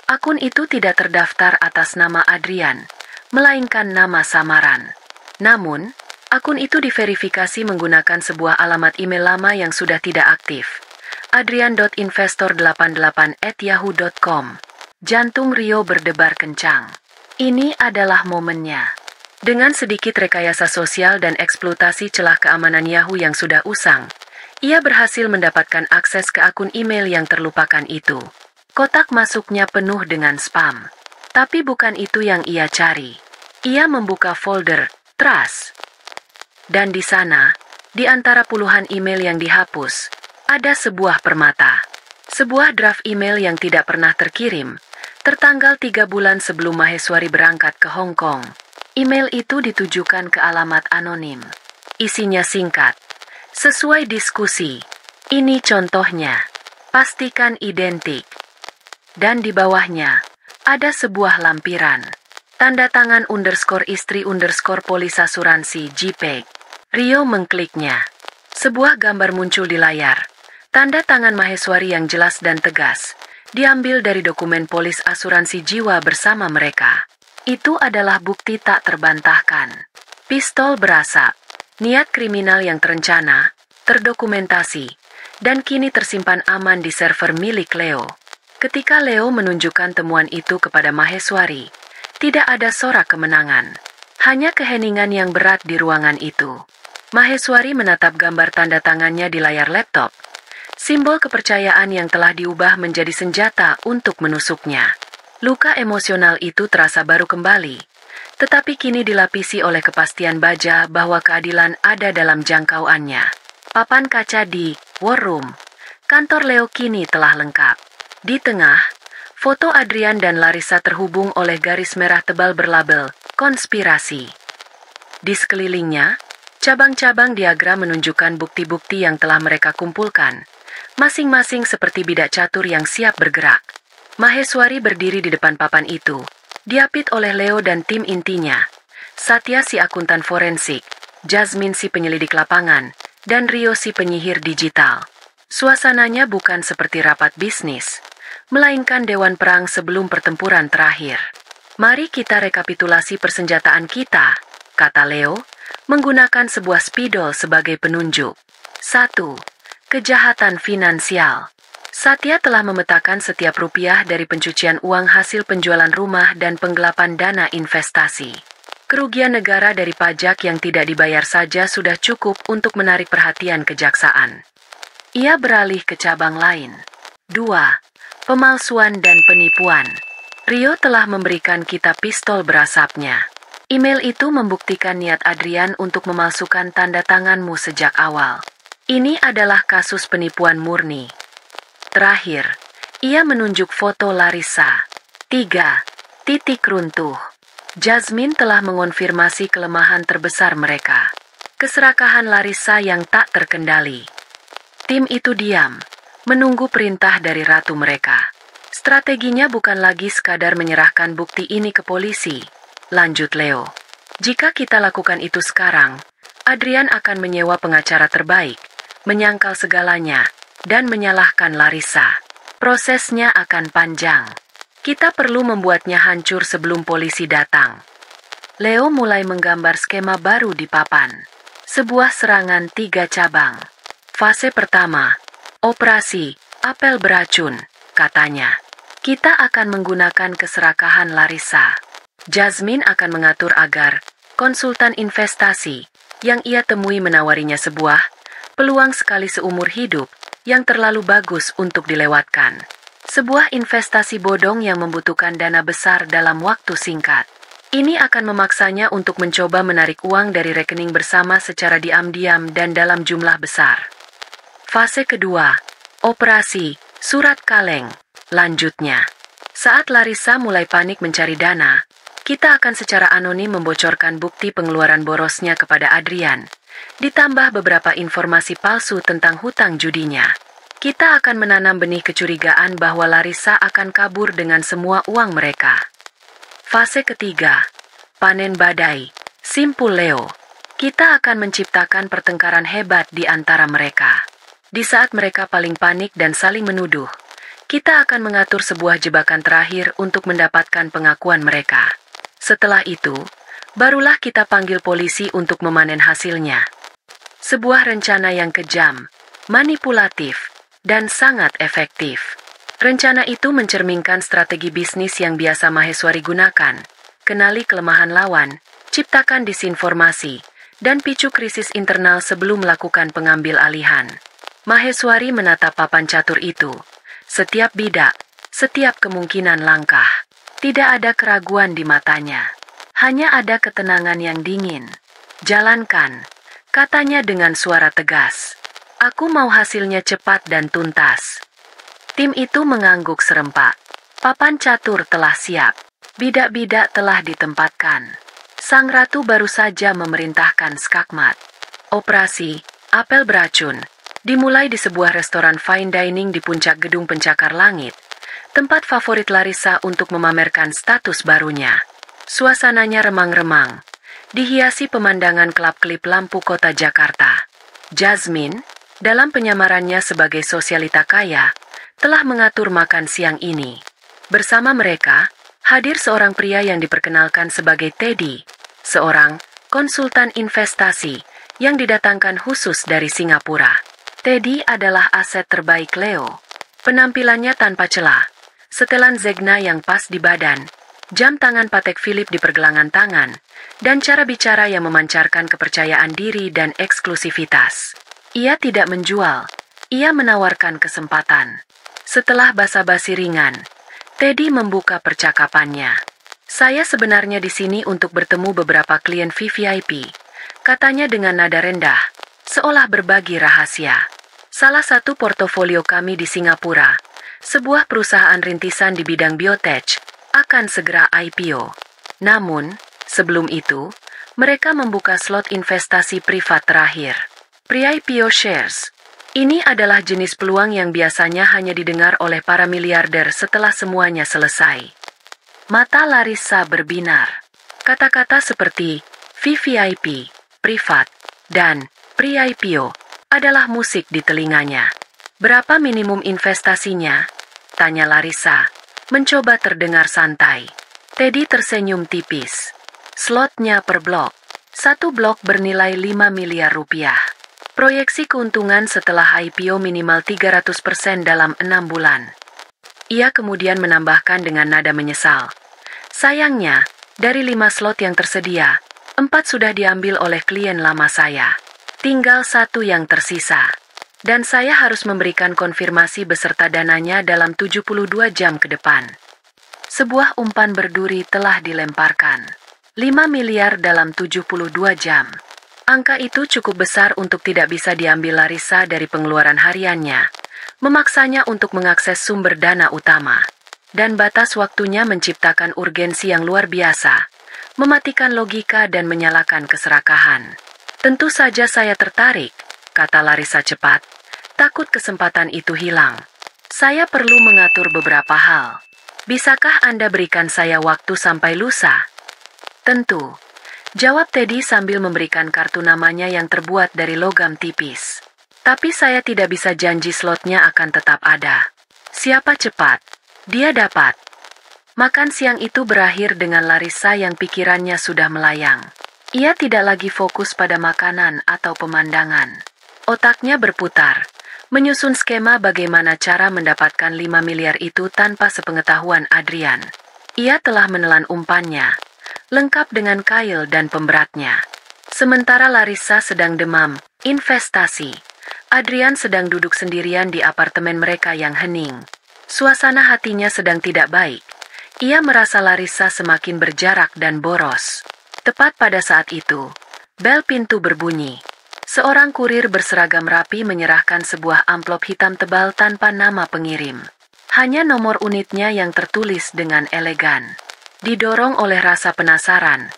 Akun itu tidak terdaftar atas nama Adrian, melainkan nama samaran. Namun, akun itu diverifikasi menggunakan sebuah alamat email lama yang sudah tidak aktif. adrian.investor88@yahoo.com. Jantung Rio berdebar kencang. Ini adalah momennya. Dengan sedikit rekayasa sosial dan eksploitasi celah keamanan Yahoo yang sudah usang, ia berhasil mendapatkan akses ke akun email yang terlupakan itu. Kotak masuknya penuh dengan spam. Tapi bukan itu yang ia cari. Ia membuka folder Trust. Dan di sana, di antara puluhan email yang dihapus, ada sebuah permata. Sebuah draft email yang tidak pernah terkirim, tertanggal 3 bulan sebelum Maheswari berangkat ke Hong Kong. Email itu ditujukan ke alamat anonim. Isinya singkat. Sesuai diskusi. Ini contohnya. Pastikan identik. Dan di bawahnya, ada sebuah lampiran. Tanda tangan _istri_polis asuransi JPEG. Rio mengkliknya. Sebuah gambar muncul di layar. Tanda tangan Maheswari yang jelas dan tegas. Diambil dari dokumen polis asuransi jiwa bersama mereka. Itu adalah bukti tak terbantahkan. Pistol berasap, niat kriminal yang terencana, terdokumentasi, dan kini tersimpan aman di server milik Leo. Ketika Leo menunjukkan temuan itu kepada Maheswari, tidak ada sorak kemenangan. Hanya keheningan yang berat di ruangan itu. Maheswari menatap gambar tanda tangannya di layar laptop. Simbol kepercayaan yang telah diubah menjadi senjata untuk menusuknya. Luka emosional itu terasa baru kembali, tetapi kini dilapisi oleh kepastian baja bahwa keadilan ada dalam jangkauannya. Papan kaca di War Room. Kantor Leo kini telah lengkap. Di tengah, foto Adrian dan Larissa terhubung oleh garis merah tebal berlabel konspirasi. Di sekelilingnya, cabang-cabang diagram menunjukkan bukti-bukti yang telah mereka kumpulkan, masing-masing seperti bidak catur yang siap bergerak. Maheswari berdiri di depan papan itu, diapit oleh Leo dan tim intinya. Satya si akuntan forensik, Jasmine si penyelidik lapangan, dan Rio si penyihir digital. Suasananya bukan seperti rapat bisnis, melainkan dewan perang sebelum pertempuran terakhir. Mari kita rekapitulasi persenjataan kita, kata Leo, menggunakan sebuah spidol sebagai penunjuk. 1. Kejahatan finansial. Satya telah memetakan setiap rupiah dari pencucian uang hasil penjualan rumah dan penggelapan dana investasi. Kerugian negara dari pajak yang tidak dibayar saja sudah cukup untuk menarik perhatian kejaksaan. Ia beralih ke cabang lain. 2. Pemalsuan dan penipuan. Rio telah memberikan kita pistol berasapnya. Email itu membuktikan niat Adrian untuk memalsukan tanda tanganmu sejak awal. Ini adalah kasus penipuan murni. Terakhir, ia menunjuk foto Larissa. 3. Titik runtuh. Jasmine telah mengonfirmasi kelemahan terbesar mereka. Keserakahan Larissa yang tak terkendali. Tim itu diam, menunggu perintah dari ratu mereka. Strateginya bukan lagi sekadar menyerahkan bukti ini ke polisi, lanjut Leo. Jika kita lakukan itu sekarang, Adrian akan menyewa pengacara terbaik, menyangkal segalanya, dan menyalahkan Larissa. Prosesnya akan panjang. Kita perlu membuatnya hancur sebelum polisi datang. Leo mulai menggambar skema baru di papan. Sebuah serangan 3 cabang. Fase pertama, operasi apel beracun, katanya. Kita akan menggunakan keserakahan Larissa. Jasmine akan mengatur agar konsultan investasi yang ia temui menawarinya sebuah peluang sekali seumur hidup yang terlalu bagus untuk dilewatkan. Sebuah investasi bodong yang membutuhkan dana besar dalam waktu singkat. Ini akan memaksanya untuk mencoba menarik uang dari rekening bersama secara diam-diam dan dalam jumlah besar. Fase kedua, operasi surat kaleng. Lanjutnya, saat Larissa mulai panik mencari dana, kita akan secara anonim membocorkan bukti pengeluaran borosnya kepada Adrian, ditambah beberapa informasi palsu tentang hutang judinya. Kita akan menanam benih kecurigaan bahwa Larissa akan kabur dengan semua uang mereka. Fase ketiga, panen badai. Simpul Leo. Kita akan menciptakan pertengkaran hebat di antara mereka. Di saat mereka paling panik dan saling menuduh, kita akan mengatur sebuah jebakan terakhir untuk mendapatkan pengakuan mereka. Setelah itu, barulah kita panggil polisi untuk memanen hasilnya. Sebuah rencana yang kejam, manipulatif, dan sangat efektif. Rencana itu mencerminkan strategi bisnis yang biasa Maheswari gunakan, kenali kelemahan lawan, ciptakan disinformasi, dan picu krisis internal sebelum melakukan pengambil alihan. Maheswari menatap papan catur itu. Setiap bidak, setiap kemungkinan langkah. Tidak ada keraguan di matanya. Hanya ada ketenangan yang dingin. Jalankan, katanya dengan suara tegas. Aku mau hasilnya cepat dan tuntas. Tim itu mengangguk serempak. Papan catur telah siap. Bidak-bidak telah ditempatkan. Sang ratu baru saja memerintahkan skakmat. Operasi apel beracun dimulai di sebuah restoran fine dining di puncak gedung pencakar langit, tempat favorit Larissa untuk memamerkan status barunya. Suasananya remang-remang, dihiasi pemandangan kelap-kelip lampu kota Jakarta. Jasmine, dalam penyamarannya sebagai sosialita kaya, telah mengatur makan siang ini. Bersama mereka, hadir seorang pria yang diperkenalkan sebagai Teddy, seorang konsultan investasi yang didatangkan khusus dari Singapura. Teddy adalah aset terbaik Leo. Penampilannya tanpa celah, setelan Zegna yang pas di badan, jam tangan Patek Philippe di pergelangan tangan, dan cara bicara yang memancarkan kepercayaan diri dan eksklusivitas. Ia tidak menjual, ia menawarkan kesempatan. Setelah basa-basi ringan, Teddy membuka percakapannya. Saya sebenarnya di sini untuk bertemu beberapa klien VVIP, katanya dengan nada rendah, seolah berbagi rahasia. Salah satu portofolio kami di Singapura, sebuah perusahaan rintisan di bidang biotech, akan segera IPO. Namun, sebelum itu, mereka membuka slot investasi privat terakhir. Pre-IPO shares. Ini adalah jenis peluang yang biasanya hanya didengar oleh para miliarder setelah semuanya selesai. Mata Larissa berbinar. Kata-kata seperti VVIP, privat, dan pre-IPO adalah musik di telinganya. Berapa minimum investasinya? Tanya Larissa, mencoba terdengar santai. Teddy tersenyum tipis. Slotnya per blok. Satu blok bernilai 5 miliar rupiah. Proyeksi keuntungan setelah IPO minimal 300% dalam 6 bulan. Ia kemudian menambahkan dengan nada menyesal. Sayangnya, dari 5 slot yang tersedia, 4 sudah diambil oleh klien lama saya. Tinggal 1 yang tersisa. Dan saya harus memberikan konfirmasi beserta dananya dalam 72 jam ke depan. Sebuah umpan berduri telah dilemparkan. 5 miliar dalam 72 jam. Angka itu cukup besar untuk tidak bisa diambil Larissa dari pengeluaran hariannya, memaksanya untuk mengakses sumber dana utama. Dan batas waktunya menciptakan urgensi yang luar biasa, mematikan logika dan menyalakan keserakahan. Tentu saja saya tertarik, kata Larissa cepat, takut kesempatan itu hilang. Saya perlu mengatur beberapa hal. Bisakah Anda berikan saya waktu sampai lusa? Tentu, jawab Teddy sambil memberikan kartu namanya yang terbuat dari logam tipis. Tapi saya tidak bisa janji slotnya akan tetap ada. Siapa cepat, dia dapat. Makan siang itu berakhir dengan Larissa yang pikirannya sudah melayang. Ia tidak lagi fokus pada makanan atau pemandangan. Otaknya berputar, menyusun skema bagaimana cara mendapatkan 5 miliar itu tanpa sepengetahuan Adrian. Ia telah menelan umpannya, lengkap dengan kail dan pemberatnya. Sementara Larissa sedang demam, investasi. Adrian sedang duduk sendirian di apartemen mereka yang hening. Suasana hatinya sedang tidak baik. Ia merasa Larissa semakin berjarak dan boros. Tepat pada saat itu, bel pintu berbunyi. Seorang kurir berseragam rapi menyerahkan sebuah amplop hitam tebal tanpa nama pengirim. Hanya nomor unitnya yang tertulis dengan elegan. Didorong oleh rasa penasaran,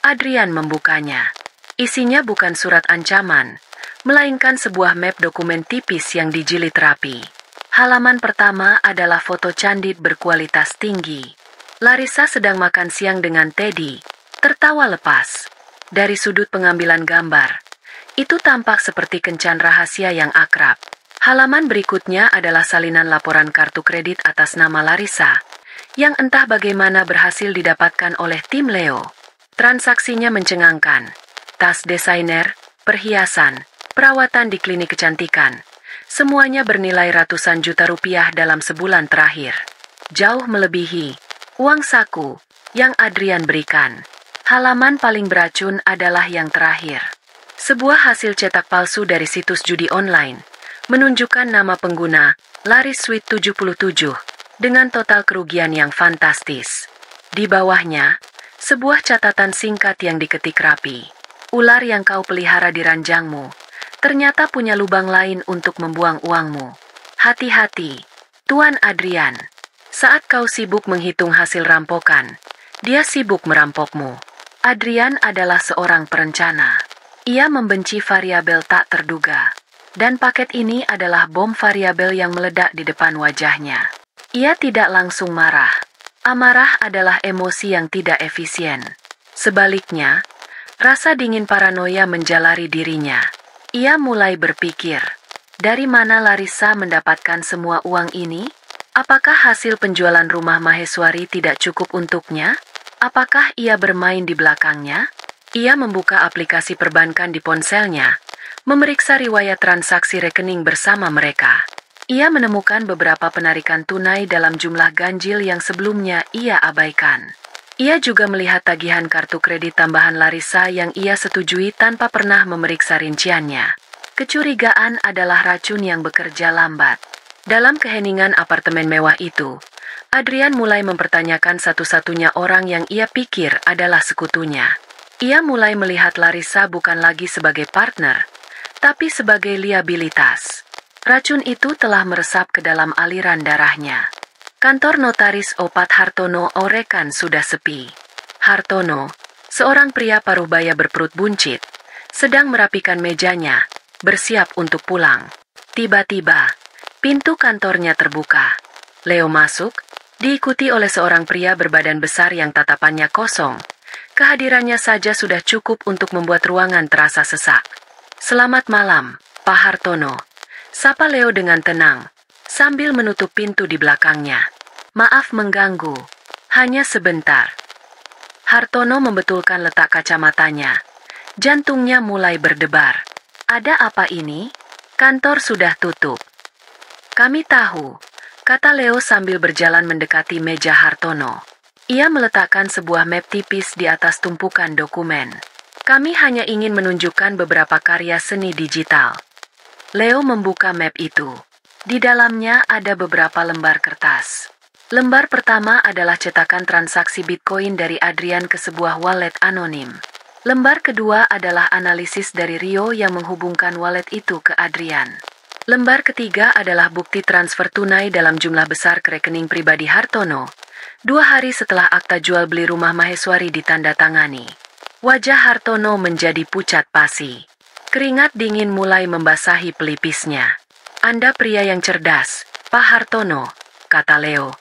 Adrian membukanya. Isinya bukan surat ancaman, melainkan sebuah map dokumen tipis yang dijilid rapi. Halaman pertama adalah foto candid berkualitas tinggi. Larissa sedang makan siang dengan Teddy, tertawa lepas. Dari sudut pengambilan gambar, itu tampak seperti kencan rahasia yang akrab. Halaman berikutnya adalah salinan laporan kartu kredit atas nama Larissa, yang entah bagaimana berhasil didapatkan oleh tim Leo. Transaksinya mencengangkan. Tas desainer, perhiasan, perawatan di klinik kecantikan. Semuanya bernilai ratusan juta rupiah dalam sebulan terakhir. Jauh melebihi uang saku yang Adrian berikan. Halaman paling beracun adalah yang terakhir. Sebuah hasil cetak palsu dari situs judi online menunjukkan nama pengguna Laris Sweet 77 dengan total kerugian yang fantastis. Di bawahnya, sebuah catatan singkat yang diketik rapi. Ular yang kau pelihara di ranjangmu ternyata punya lubang lain untuk membuang uangmu. Hati-hati, Tuan Adrian. Saat kau sibuk menghitung hasil rampokan, dia sibuk merampokmu. Adrian adalah seorang perencana. Ia membenci variabel tak terduga. Dan paket ini adalah bom variabel yang meledak di depan wajahnya. Ia tidak langsung marah. Amarah adalah emosi yang tidak efisien. Sebaliknya, rasa dingin paranoia menjalari dirinya. Ia mulai berpikir, dari mana Larissa mendapatkan semua uang ini? Apakah hasil penjualan rumah Maheswari tidak cukup untuknya? Apakah ia bermain di belakangnya? Ia membuka aplikasi perbankan di ponselnya, memeriksa riwayat transaksi rekening bersama mereka. Ia menemukan beberapa penarikan tunai dalam jumlah ganjil yang sebelumnya ia abaikan. Ia juga melihat tagihan kartu kredit tambahan Larissa yang ia setujui tanpa pernah memeriksa rinciannya. Kecurigaan adalah racun yang bekerja lambat. Dalam keheningan apartemen mewah itu, Adrian mulai mempertanyakan satu-satunya orang yang ia pikir adalah sekutunya. Ia mulai melihat Larissa bukan lagi sebagai partner, tapi sebagai liabilitas. Racun itu telah meresap ke dalam aliran darahnya. Kantor notaris Opat Hartono Orekan sudah sepi. Hartono, seorang pria paruh-baya berperut buncit, sedang merapikan mejanya, bersiap untuk pulang. Tiba-tiba, pintu kantornya terbuka. Leo masuk, diikuti oleh seorang pria berbadan besar yang tatapannya kosong. Kehadirannya saja sudah cukup untuk membuat ruangan terasa sesak. "Selamat malam, Pak Hartono," sapa Leo dengan tenang, sambil menutup pintu di belakangnya. "Maaf mengganggu, hanya sebentar." Hartono membetulkan letak kacamatanya. Jantungnya mulai berdebar. "Ada apa ini? Kantor sudah tutup." "Kami tahu," kata Leo sambil berjalan mendekati meja Hartono. Ia meletakkan sebuah map tipis di atas tumpukan dokumen. "Kami hanya ingin menunjukkan beberapa karya seni digital." Leo membuka map itu. Di dalamnya ada beberapa lembar kertas. Lembar pertama adalah cetakan transaksi Bitcoin dari Adrian ke sebuah wallet anonim. Lembar kedua adalah analisis dari Rio yang menghubungkan wallet itu ke Adrian. Lembar ketiga adalah bukti transfer tunai dalam jumlah besar ke rekening pribadi Hartono, 2 hari setelah akta jual beli rumah Maheswari ditandatangani. Wajah Hartono menjadi pucat pasi. Keringat dingin mulai membasahi pelipisnya. "Anda pria yang cerdas, Pak Hartono," kata Leo.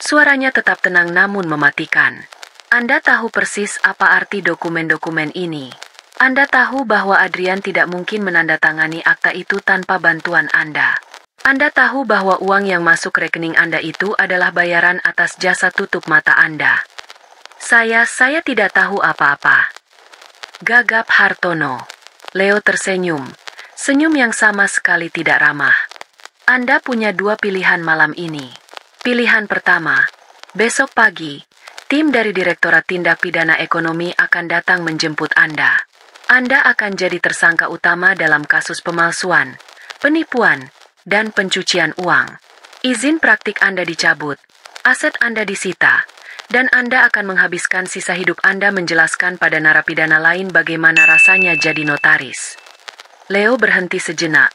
Suaranya tetap tenang namun mematikan. "Anda tahu persis apa arti dokumen-dokumen ini. Anda tahu bahwa Adrian tidak mungkin menandatangani akta itu tanpa bantuan Anda. Anda tahu bahwa uang yang masuk rekening Anda itu adalah bayaran atas jasa tutup mata Anda." Saya tidak tahu apa-apa," gagap Hartono. Leo tersenyum. Senyum yang sama sekali tidak ramah. "Anda punya 2 pilihan malam ini. Pilihan pertama, besok pagi, tim dari Direktorat Tindak Pidana Ekonomi akan datang menjemput Anda. Anda akan jadi tersangka utama dalam kasus pemalsuan, penipuan, dan pencucian uang. Izin praktik Anda dicabut, aset Anda disita, dan Anda akan menghabiskan sisa hidup Anda menjelaskan pada narapidana lain bagaimana rasanya jadi notaris." Leo berhenti sejenak,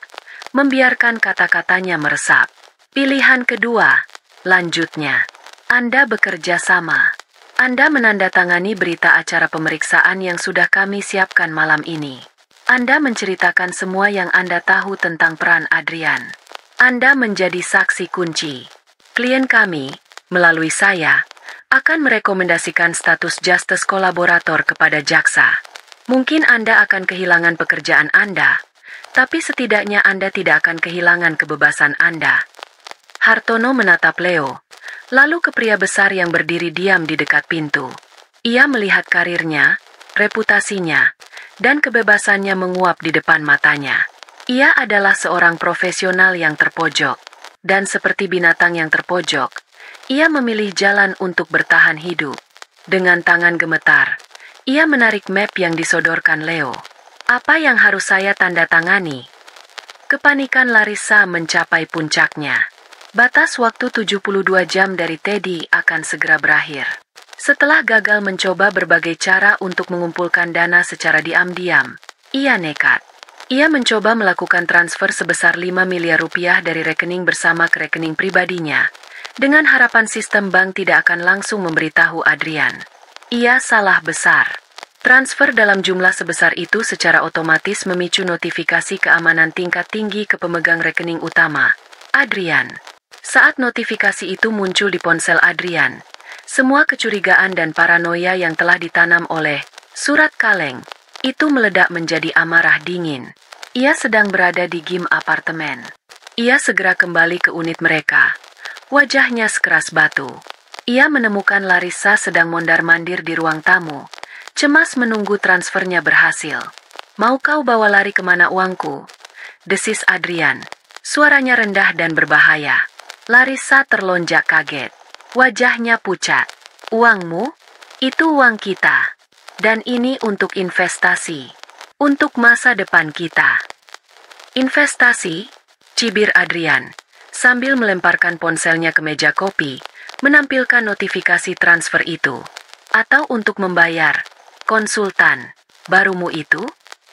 membiarkan kata-katanya meresap. "Pilihan kedua," lanjutnya, "Anda bekerja sama. Anda menandatangani berita acara pemeriksaan yang sudah kami siapkan malam ini. Anda menceritakan semua yang Anda tahu tentang peran Adrian. Anda menjadi saksi kunci. Klien kami, melalui saya, akan merekomendasikan status justice kolaborator kepada jaksa. Mungkin Anda akan kehilangan pekerjaan Anda, tapi setidaknya Anda tidak akan kehilangan kebebasan Anda." Hartono menatap Leo, lalu ke pria besar yang berdiri diam di dekat pintu. Ia melihat karirnya, reputasinya, dan kebebasannya menguap di depan matanya. Ia adalah seorang profesional yang terpojok, dan seperti binatang yang terpojok, ia memilih jalan untuk bertahan hidup. Dengan tangan gemetar, ia menarik map yang disodorkan Leo. "Apa yang harus saya tanda tangani?" Kepanikan Larissa mencapai puncaknya. Batas waktu 72 jam dari Teddy akan segera berakhir. Setelah gagal mencoba berbagai cara untuk mengumpulkan dana secara diam-diam, ia nekat. Ia mencoba melakukan transfer sebesar 5 miliar rupiah dari rekening bersama ke rekening pribadinya, dengan harapan sistem bank tidak akan langsung memberitahu Adrian. Ia salah besar. Transfer dalam jumlah sebesar itu secara otomatis memicu notifikasi keamanan tingkat tinggi ke pemegang rekening utama, Adrian. Saat notifikasi itu muncul di ponsel Adrian, semua kecurigaan dan paranoia yang telah ditanam oleh surat kaleng itu meledak menjadi amarah dingin. Ia sedang berada di gym apartemen. Ia segera kembali ke unit mereka. Wajahnya sekeras batu. Ia menemukan Larissa sedang mondar-mandir di ruang tamu, cemas menunggu transfernya berhasil. "Mau kau bawa lari kemana uangku?" desis Adrian. Suaranya rendah dan berbahaya. Larissa terlonjak kaget. Wajahnya pucat. "Uangmu? Itu uang kita. Dan ini untuk investasi. Untuk masa depan kita." "Investasi?" cibir Adrian, sambil melemparkan ponselnya ke meja kopi, menampilkan notifikasi transfer itu, atau untuk membayar konsultan barumu itu,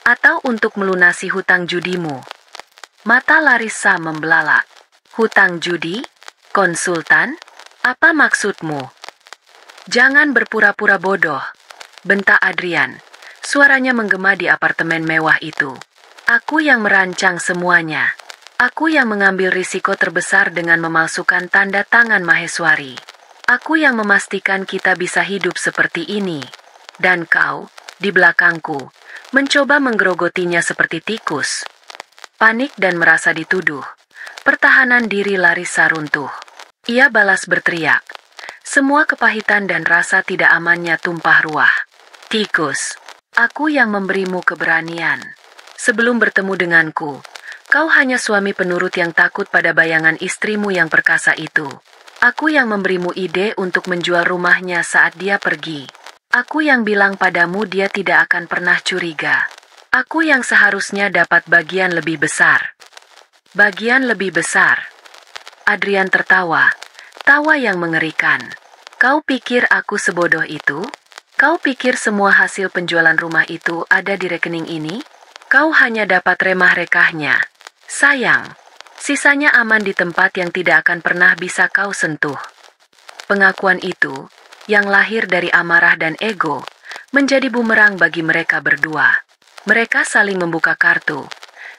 atau untuk melunasi hutang judimu. Mata Larissa membelalak. Hutang judi? Konsultan? Apa maksudmu? Jangan berpura-pura bodoh, bentak Adrian. Suaranya menggema di apartemen mewah itu. Aku yang merancang semuanya. Aku yang mengambil risiko terbesar dengan memalsukan tanda tangan Maheswari. Aku yang memastikan kita bisa hidup seperti ini. Dan kau, di belakangku, mencoba menggerogotinya seperti tikus. Panik dan merasa dituduh. Pertahanan diri Larissa runtuh. Ia balas berteriak. Semua kepahitan dan rasa tidak amannya tumpah ruah. Tikus, aku yang memberimu keberanian. Sebelum bertemu denganku, kau hanya suami penurut yang takut pada bayangan istrimu yang perkasa itu. Aku yang memberimu ide untuk menjual rumahnya saat dia pergi. Aku yang bilang padamu dia tidak akan pernah curiga. Aku yang seharusnya dapat bagian lebih besar. Bagian lebih besar. Adrian tertawa. Tawa yang mengerikan. Kau pikir aku sebodoh itu? Kau pikir semua hasil penjualan rumah itu ada di rekening ini? Kau hanya dapat remah-rekahnya. Sayang, sisanya aman di tempat yang tidak akan pernah bisa kau sentuh. Pengakuan itu, yang lahir dari amarah dan ego, menjadi bumerang bagi mereka berdua. Mereka saling membuka kartu,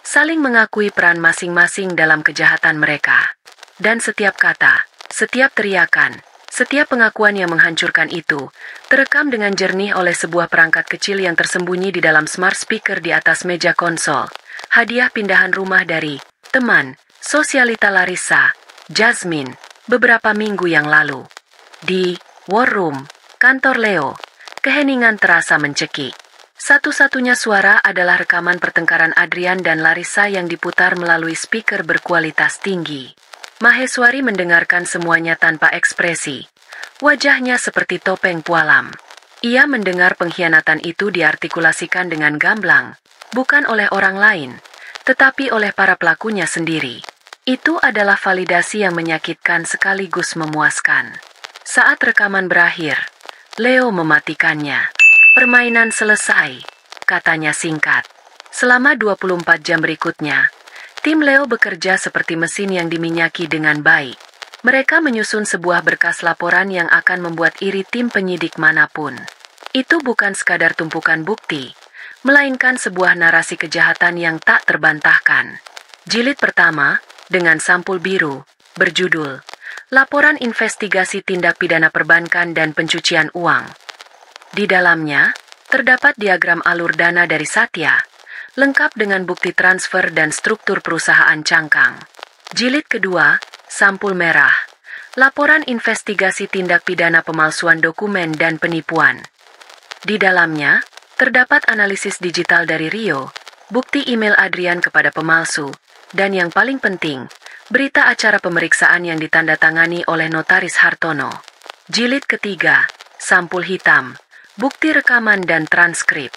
saling mengakui peran masing-masing dalam kejahatan mereka. Dan setiap kata, setiap teriakan, setiap pengakuan yang menghancurkan itu, terekam dengan jernih oleh sebuah perangkat kecil yang tersembunyi di dalam smart speaker di atas meja konsol. Hadiah pindahan rumah dari teman sosialita Larissa, Jasmine, beberapa minggu yang lalu. Di War Room, kantor Leo, keheningan terasa mencekik. Satu-satunya suara adalah rekaman pertengkaran Adrian dan Larissa yang diputar melalui speaker berkualitas tinggi. Maheswari mendengarkan semuanya tanpa ekspresi. Wajahnya seperti topeng pualam. Ia mendengar pengkhianatan itu diartikulasikan dengan gamblang, bukan oleh orang lain, tetapi oleh para pelakunya sendiri. Itu adalah validasi yang menyakitkan sekaligus memuaskan. Saat rekaman berakhir, Leo mematikannya. Permainan selesai, katanya singkat. Selama 24 jam berikutnya, tim Leo bekerja seperti mesin yang diminyaki dengan baik. Mereka menyusun sebuah berkas laporan yang akan membuat iri tim penyidik manapun. Itu bukan sekadar tumpukan bukti, melainkan sebuah narasi kejahatan yang tak terbantahkan. Jilid pertama, dengan sampul biru, berjudul Laporan Investigasi Tindak Pidana Perbankan dan Pencucian Uang. Di dalamnya, terdapat diagram alur dana dari Satya, lengkap dengan bukti transfer dan struktur perusahaan cangkang. Jilid kedua, sampul merah, Laporan Investigasi Tindak Pidana Pemalsuan Dokumen dan Penipuan. Di dalamnya, terdapat analisis digital dari Rio, bukti email Adrian kepada pemalsu, dan yang paling penting, berita acara pemeriksaan yang ditandatangani oleh Notaris Hartono. Jilid ketiga, sampul hitam, bukti rekaman dan transkrip.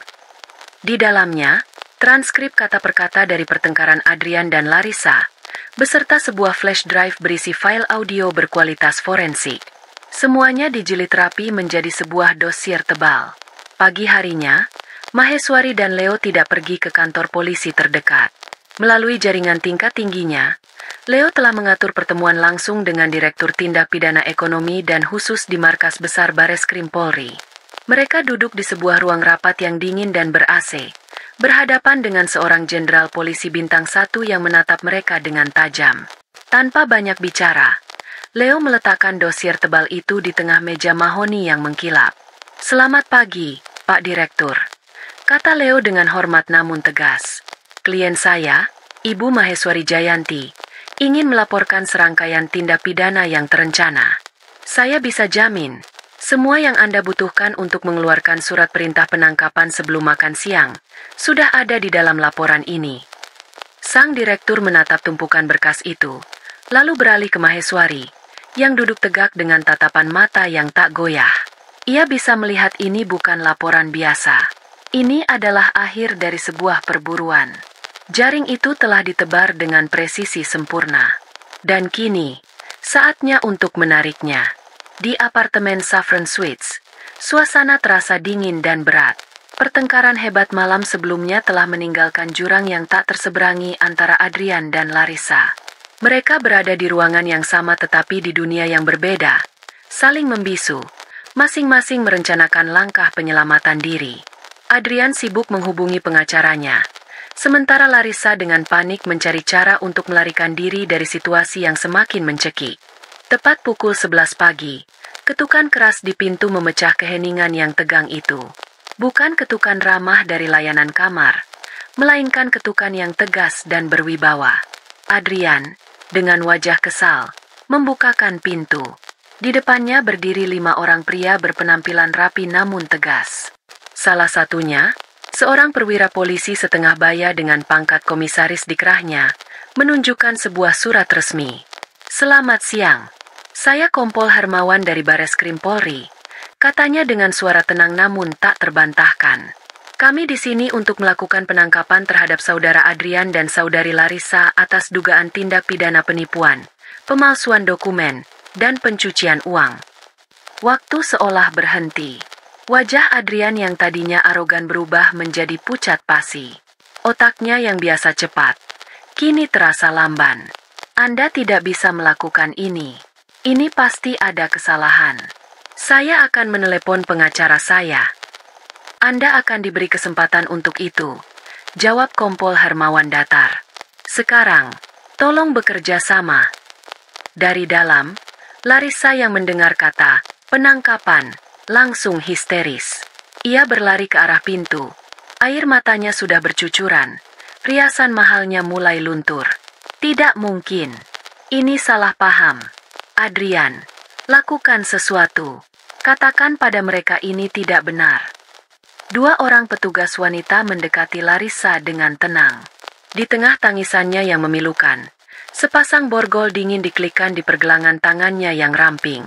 Di dalamnya, transkrip kata per kata dari pertengkaran Adrian dan Larissa, beserta sebuah flash drive berisi file audio berkualitas forensik. Semuanya dijilid rapi menjadi sebuah dosier tebal. Pagi harinya, Maheswari dan Leo tidak pergi ke kantor polisi terdekat. Melalui jaringan tingkat tingginya, Leo telah mengatur pertemuan langsung dengan Direktur Tindak Pidana Ekonomi dan khusus di Markas Besar Bareskrim Polri. Mereka duduk di sebuah ruang rapat yang dingin dan ber-AC, berhadapan dengan seorang jenderal polisi bintang 1 yang menatap mereka dengan tajam. Tanpa banyak bicara, Leo meletakkan dosier tebal itu di tengah meja mahoni yang mengkilap. "Selamat pagi, Pak Direktur," kata Leo dengan hormat namun tegas. "Klien saya, Ibu Maheswari Jayanti, ingin melaporkan serangkaian tindak pidana yang terencana. Saya bisa jamin, semua yang Anda butuhkan untuk mengeluarkan surat perintah penangkapan sebelum makan siang, sudah ada di dalam laporan ini." Sang direktur menatap tumpukan berkas itu, lalu beralih ke Maheswari, yang duduk tegak dengan tatapan mata yang tak goyah. Ia bisa melihat ini bukan laporan biasa. Ini adalah akhir dari sebuah perburuan. Jaring itu telah ditebar dengan presisi sempurna. Dan kini, saatnya untuk menariknya. Di apartemen Saffron Suites, suasana terasa dingin dan berat. Pertengkaran hebat malam sebelumnya telah meninggalkan jurang yang tak terseberangi antara Adrian dan Larissa. Mereka berada di ruangan yang sama tetapi di dunia yang berbeda, saling membisu, masing-masing merencanakan langkah penyelamatan diri. Adrian sibuk menghubungi pengacaranya, sementara Larissa dengan panik mencari cara untuk melarikan diri dari situasi yang semakin mencekik. Tepat pukul 11 pagi, ketukan keras di pintu memecah keheningan yang tegang itu. Bukan ketukan ramah dari layanan kamar, melainkan ketukan yang tegas dan berwibawa. Adrian, dengan wajah kesal, membukakan pintu. Di depannya berdiri 5 orang pria berpenampilan rapi namun tegas. Salah satunya, seorang perwira polisi setengah baya dengan pangkat komisaris di kerahnya, menunjukkan sebuah surat resmi. "Selamat siang. Saya Kompol Hermawan dari Bareskrim Polri," katanya dengan suara tenang namun tak terbantahkan. "Kami di sini untuk melakukan penangkapan terhadap saudara Adrian dan saudari Larissa atas dugaan tindak pidana penipuan, pemalsuan dokumen, dan pencucian uang." Waktu seolah berhenti. Wajah Adrian yang tadinya arogan berubah menjadi pucat pasi. Otaknya yang biasa cepat, kini terasa lamban. "Anda tidak bisa melakukan ini. Ini pasti ada kesalahan. Saya akan menelepon pengacara saya." "Anda akan diberi kesempatan untuk itu," jawab Kompol Hermawan datar. "Sekarang, tolong bekerja sama." Dari dalam, Larissa yang mendengar kata penangkapan langsung histeris. Ia berlari ke arah pintu. Air matanya sudah bercucuran. Riasan mahalnya mulai luntur. "Tidak mungkin. Ini salah paham. Adrian, lakukan sesuatu. Katakan pada mereka ini tidak benar." 2 orang petugas wanita mendekati Larissa dengan tenang. Di tengah tangisannya yang memilukan, sepasang borgol dingin diklikkan di pergelangan tangannya yang ramping.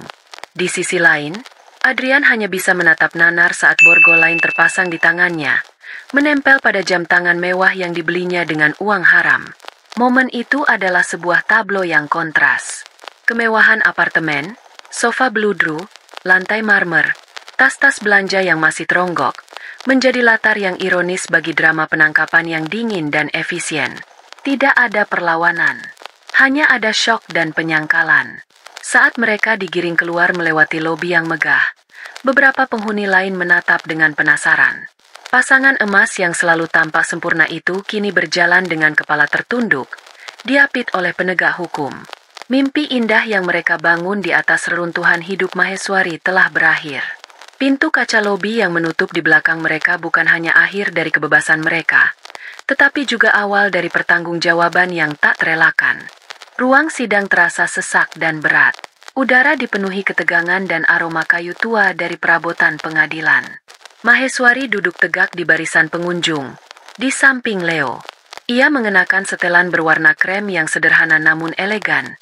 Di sisi lain, Adrian hanya bisa menatap nanar saat borgol lain terpasang di tangannya, menempel pada jam tangan mewah yang dibelinya dengan uang haram. Momen itu adalah sebuah tablo yang kontras. Kemewahan apartemen, sofa bludru, lantai marmer, tas-tas belanja yang masih teronggok, menjadi latar yang ironis bagi drama penangkapan yang dingin dan efisien. Tidak ada perlawanan, hanya ada syok dan penyangkalan. Saat mereka digiring keluar melewati lobi yang megah, beberapa penghuni lain menatap dengan penasaran. Pasangan emas yang selalu tampak sempurna itu kini berjalan dengan kepala tertunduk, diapit oleh penegak hukum. Mimpi indah yang mereka bangun di atas reruntuhan hidup maheswari telah berakhir. Pintu kaca lobi yang menutup di belakang mereka bukan hanya akhir dari kebebasan mereka, tetapi juga awal dari pertanggungjawaban yang tak terelakkan. Ruang sidang terasa sesak dan berat. Udara dipenuhi ketegangan dan aroma kayu tua dari perabotan pengadilan. Maheswari duduk tegak di barisan pengunjung, di samping Leo. Ia mengenakan setelan berwarna krem yang sederhana namun elegan.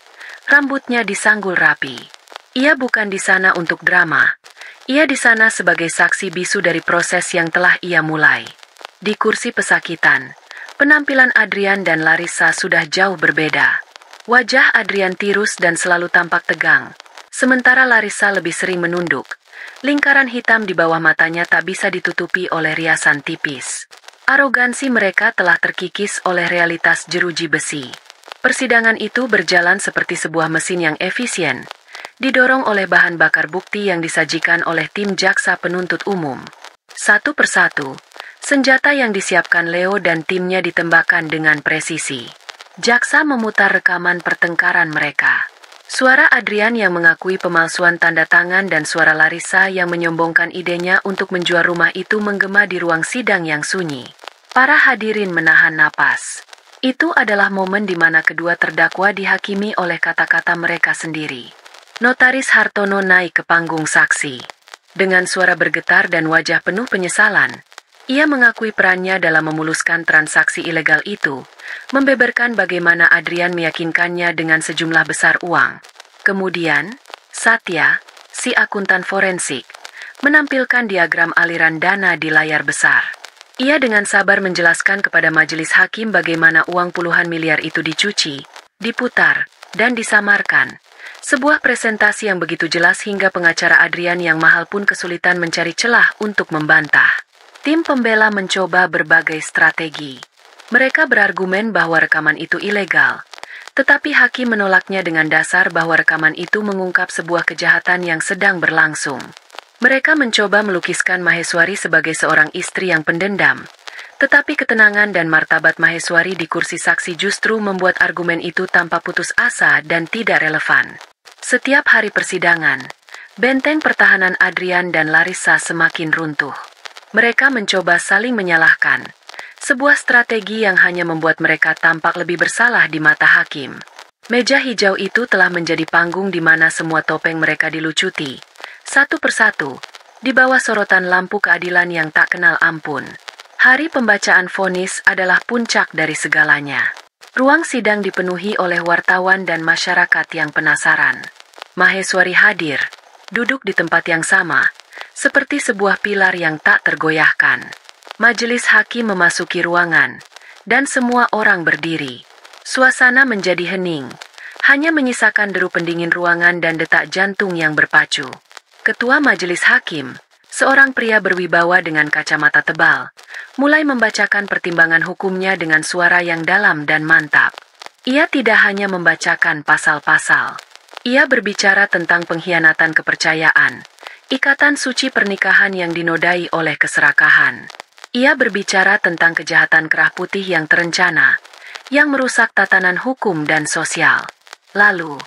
Rambutnya disanggul rapi. Ia bukan di sana untuk drama. Ia di sana sebagai saksi bisu dari proses yang telah ia mulai. Di kursi pesakitan, penampilan Adrian dan Larissa sudah jauh berbeda. Wajah Adrian tirus dan selalu tampak tegang, sementara Larissa lebih sering menunduk. Lingkaran hitam di bawah matanya tak bisa ditutupi oleh riasan tipis. Arogansi mereka telah terkikis oleh realitas jeruji besi. Persidangan itu berjalan seperti sebuah mesin yang efisien, didorong oleh bahan bakar bukti yang disajikan oleh tim jaksa penuntut umum. Satu persatu, senjata yang disiapkan Leo dan timnya ditembakkan dengan presisi. Jaksa memutar rekaman pertengkaran mereka. Suara Adrian yang mengakui pemalsuan tanda tangan dan suara Larissa yang menyombongkan idenya untuk menjual rumah itu menggema di ruang sidang yang sunyi. Para hadirin menahan napas. Itu adalah momen di mana kedua terdakwa dihakimi oleh kata-kata mereka sendiri. Notaris Hartono naik ke panggung saksi. Dengan suara bergetar dan wajah penuh penyesalan, ia mengakui perannya dalam memuluskan transaksi ilegal itu, membeberkan bagaimana Adrian meyakinkannya dengan sejumlah besar uang. Kemudian, Satya, si akuntan forensik, menampilkan diagram aliran dana di layar besar. Ia dengan sabar menjelaskan kepada majelis hakim bagaimana uang puluhan miliar itu dicuci, diputar, dan disamarkan, Sebuah presentasi yang begitu jelas hingga pengacara Adrian yang mahal pun kesulitan mencari celah untuk membantah. Tim pembela mencoba berbagai strategi. Mereka berargumen bahwa rekaman itu ilegal. Tetapi hakim menolaknya dengan dasar bahwa rekaman itu mengungkap sebuah kejahatan yang sedang berlangsung. Mereka mencoba melukiskan Maheswari sebagai seorang istri yang pendendam. Tetapi ketenangan dan martabat Maheswari di kursi saksi justru membuat argumen itu tanpa putus asa dan tidak relevan. Setiap hari persidangan, benteng pertahanan Adrian dan Larissa semakin runtuh. Mereka mencoba saling menyalahkan. Sebuah strategi yang hanya membuat mereka tampak lebih bersalah di mata hakim. Meja hijau itu telah menjadi panggung di mana semua topeng mereka dilucuti. Satu persatu, di bawah sorotan lampu keadilan yang tak kenal ampun. Hari pembacaan vonis adalah puncak dari segalanya. Ruang sidang dipenuhi oleh wartawan dan masyarakat yang penasaran. Maheswari hadir, duduk di tempat yang sama, seperti sebuah pilar yang tak tergoyahkan. Majelis hakim memasuki ruangan, dan semua orang berdiri. Suasana menjadi hening, hanya menyisakan deru pendingin ruangan dan detak jantung yang berpacu. Ketua majelis hakim, seorang pria berwibawa dengan kacamata tebal, mulai membacakan pertimbangan hukumnya dengan suara yang dalam dan mantap. Ia tidak hanya membacakan pasal-pasal. Ia berbicara tentang pengkhianatan kepercayaan, ikatan suci pernikahan yang dinodai oleh keserakahan. Ia berbicara tentang kejahatan kerah putih yang terencana, yang merusak tatanan hukum dan sosial. Lalu,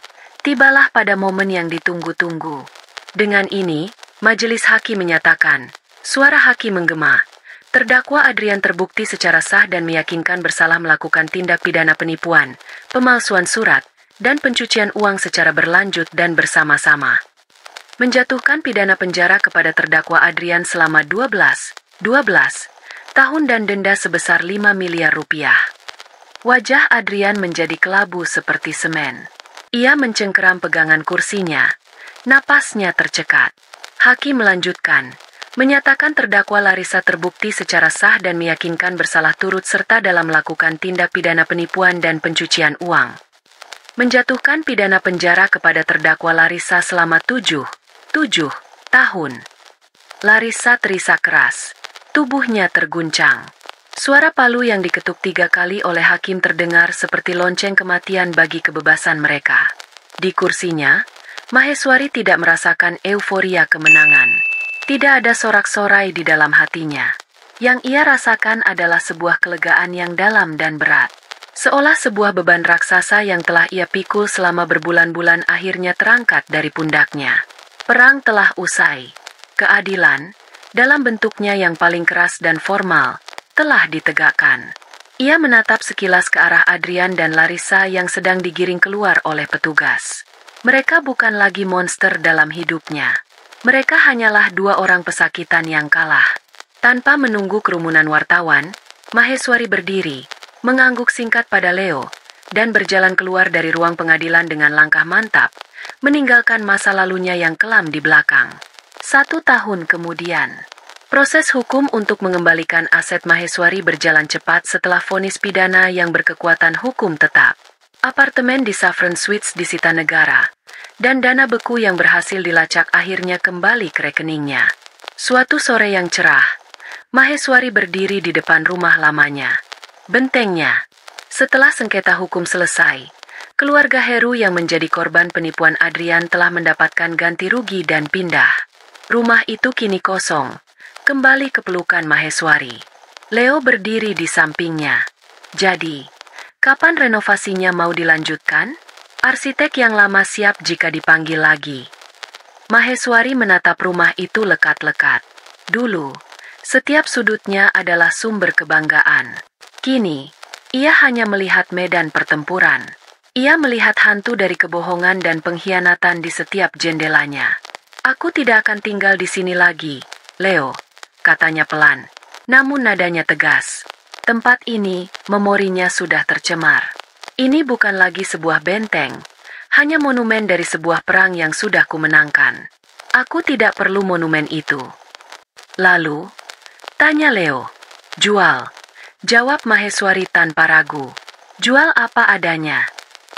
tibalah pada momen yang ditunggu-tunggu. Dengan ini, majelis hakim menyatakan, suara hakim menggema. Terdakwa Adrian terbukti secara sah dan meyakinkan bersalah melakukan tindak pidana penipuan, pemalsuan surat, dan pencucian uang secara berlanjut dan bersama-sama. Menjatuhkan pidana penjara kepada terdakwa Adrian selama 12 tahun dan denda sebesar 5 miliar rupiah. Wajah Adrian menjadi kelabu seperti semen. Ia mencengkeram pegangan kursinya. Napasnya tercekat. Hakim melanjutkan, menyatakan terdakwa Larissa terbukti secara sah dan meyakinkan bersalah turut serta dalam melakukan tindak pidana penipuan dan pencucian uang. Menjatuhkan pidana penjara kepada terdakwa Larissa selama 7 tahun. Larissa terisak keras. Tubuhnya terguncang. Suara palu yang diketuk 3 kali oleh hakim terdengar seperti lonceng kematian bagi kebebasan mereka. Di kursinya, Maheswari tidak merasakan euforia kemenangan. Tidak ada sorak-sorai di dalam hatinya. Yang ia rasakan adalah sebuah kelegaan yang dalam dan berat. Seolah sebuah beban raksasa yang telah ia pikul selama berbulan-bulan akhirnya terangkat dari pundaknya. Perang telah usai. Keadilan, dalam bentuknya yang paling keras dan formal, telah ditegakkan. Ia menatap sekilas ke arah Adrian dan Larissa yang sedang digiring keluar oleh petugas. Mereka bukan lagi monster dalam hidupnya. Mereka hanyalah 2 orang pesakitan yang kalah. Tanpa menunggu kerumunan wartawan, Maheswari berdiri, mengangguk singkat pada Leo, dan berjalan keluar dari ruang pengadilan dengan langkah mantap, meninggalkan masa lalunya yang kelam di belakang. 1 tahun kemudian, proses hukum untuk mengembalikan aset Maheswari berjalan cepat setelah vonis pidana yang berkekuatan hukum tetap. Apartemen di Saffron Suites disita negara, dan dana beku yang berhasil dilacak akhirnya kembali ke rekeningnya. Suatu sore yang cerah, Maheswari berdiri di depan rumah lamanya. Bentengnya. Setelah sengketa hukum selesai, keluarga Heru yang menjadi korban penipuan Adrian telah mendapatkan ganti rugi dan pindah. Rumah itu kini kosong, kembali ke pelukan Maheswari. Leo berdiri di sampingnya. Jadi, kapan renovasinya mau dilanjutkan? Arsitek yang lama siap jika dipanggil lagi. Maheswari menatap rumah itu lekat-lekat. Dulu, setiap sudutnya adalah sumber kebanggaan. Kini, ia hanya melihat medan pertempuran. Ia melihat hantu dari kebohongan dan pengkhianatan di setiap jendelanya. Aku tidak akan tinggal di sini lagi, Leo, katanya pelan. Namun nadanya tegas. Tempat ini, memorinya sudah tercemar. Ini bukan lagi sebuah benteng, hanya monumen dari sebuah perang yang sudah kumenangkan. Aku tidak perlu monumen itu. Lalu, tanya Leo. Jual. Jawab Maheswari tanpa ragu. Jual apa adanya.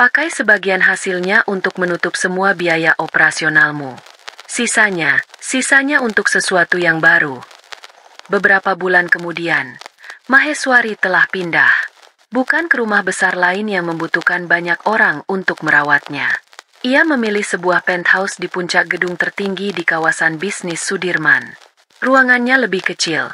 Pakai sebagian hasilnya untuk menutup semua biaya operasionalmu. Sisanya untuk sesuatu yang baru. Beberapa bulan kemudian, Maheswari telah pindah. Bukan ke rumah besar lain yang membutuhkan banyak orang untuk merawatnya. Ia memilih sebuah penthouse di puncak gedung tertinggi di kawasan bisnis Sudirman. Ruangannya lebih kecil,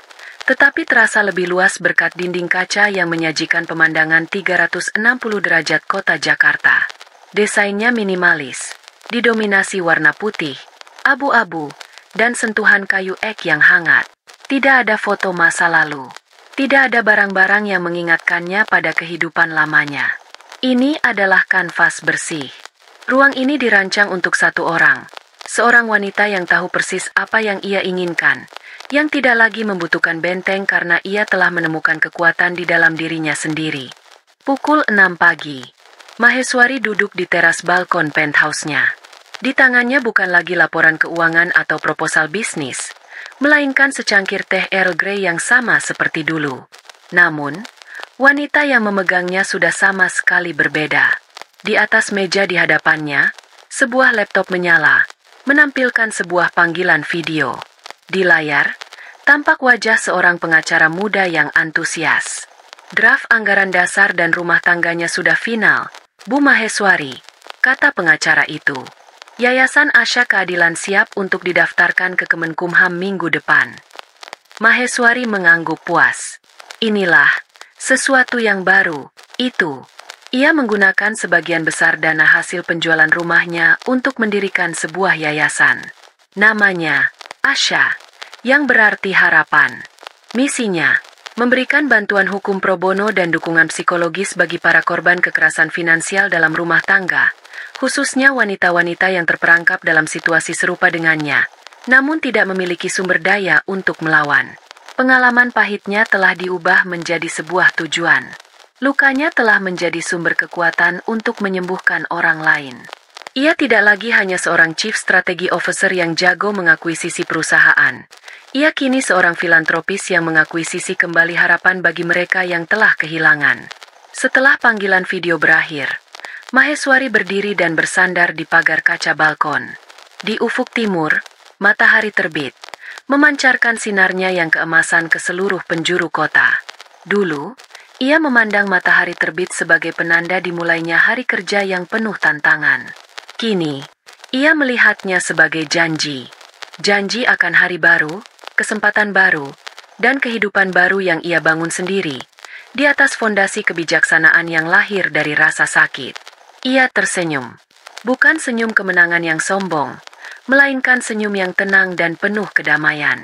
tetapi terasa lebih luas berkat dinding kaca yang menyajikan pemandangan 360 derajat kota Jakarta. Desainnya minimalis, didominasi warna putih, abu-abu, dan sentuhan kayu ek yang hangat. Tidak ada foto masa lalu. Tidak ada barang-barang yang mengingatkannya pada kehidupan lamanya. Ini adalah kanvas bersih. Ruang ini dirancang untuk satu orang. Seorang wanita yang tahu persis apa yang ia inginkan. Yang tidak lagi membutuhkan benteng karena ia telah menemukan kekuatan di dalam dirinya sendiri. Pukul 6 pagi. Maheswari duduk di teras balkon penthouse-nya. Di tangannya bukan lagi laporan keuangan atau proposal bisnis, melainkan secangkir teh Earl Grey yang sama seperti dulu. Namun, wanita yang memegangnya sudah sama sekali berbeda. Di atas meja di hadapannya, sebuah laptop menyala, menampilkan sebuah panggilan video. Di layar, tampak wajah seorang pengacara muda yang antusias. Draft anggaran dasar dan rumah tangganya sudah final, Bu Maheswari, kata pengacara itu. Yayasan Asha Keadilan siap untuk didaftarkan ke Kemenkumham minggu depan. Maheswari mengangguk puas. Inilah sesuatu yang baru, itu. Ia menggunakan sebagian besar dana hasil penjualan rumahnya untuk mendirikan sebuah yayasan. Namanya Asha, yang berarti harapan. Misinya, memberikan bantuan hukum pro bono dan dukungan psikologis bagi para korban kekerasan finansial dalam rumah tangga, khususnya wanita-wanita yang terperangkap dalam situasi serupa dengannya, namun tidak memiliki sumber daya untuk melawan. Pengalaman pahitnya telah diubah menjadi sebuah tujuan. Lukanya telah menjadi sumber kekuatan untuk menyembuhkan orang lain. Ia tidak lagi hanya seorang Chief Strategy Officer yang jago mengakuisisi perusahaan. Ia kini seorang filantropis yang mengakuisisi kembali harapan bagi mereka yang telah kehilangan. Setelah panggilan video berakhir, Maheswari berdiri dan bersandar di pagar kaca balkon. Di ufuk timur, matahari terbit, memancarkan sinarnya yang keemasan ke seluruh penjuru kota. Dulu, ia memandang matahari terbit sebagai penanda dimulainya hari kerja yang penuh tantangan. Kini, ia melihatnya sebagai janji. Janji akan hari baru, kesempatan baru, dan kehidupan baru yang ia bangun sendiri, di atas fondasi kebijaksanaan yang lahir dari rasa sakit. Ia tersenyum. Bukan senyum kemenangan yang sombong, melainkan senyum yang tenang dan penuh kedamaian.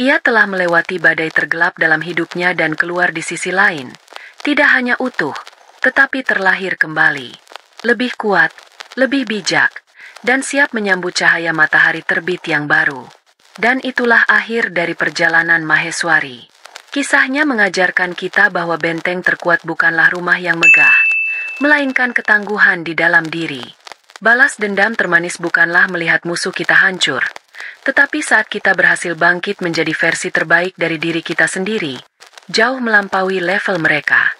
Ia telah melewati badai tergelap dalam hidupnya dan keluar di sisi lain. Tidak hanya utuh, tetapi terlahir kembali. Lebih kuat, lebih bijak, dan siap menyambut cahaya matahari terbit yang baru. Dan itulah akhir dari perjalanan Maheswari. Kisahnya mengajarkan kita bahwa benteng terkuat bukanlah rumah yang megah, melainkan ketangguhan di dalam diri. Balas dendam termanis bukanlah melihat musuh kita hancur, tetapi saat kita berhasil bangkit menjadi versi terbaik dari diri kita sendiri, jauh melampaui level mereka.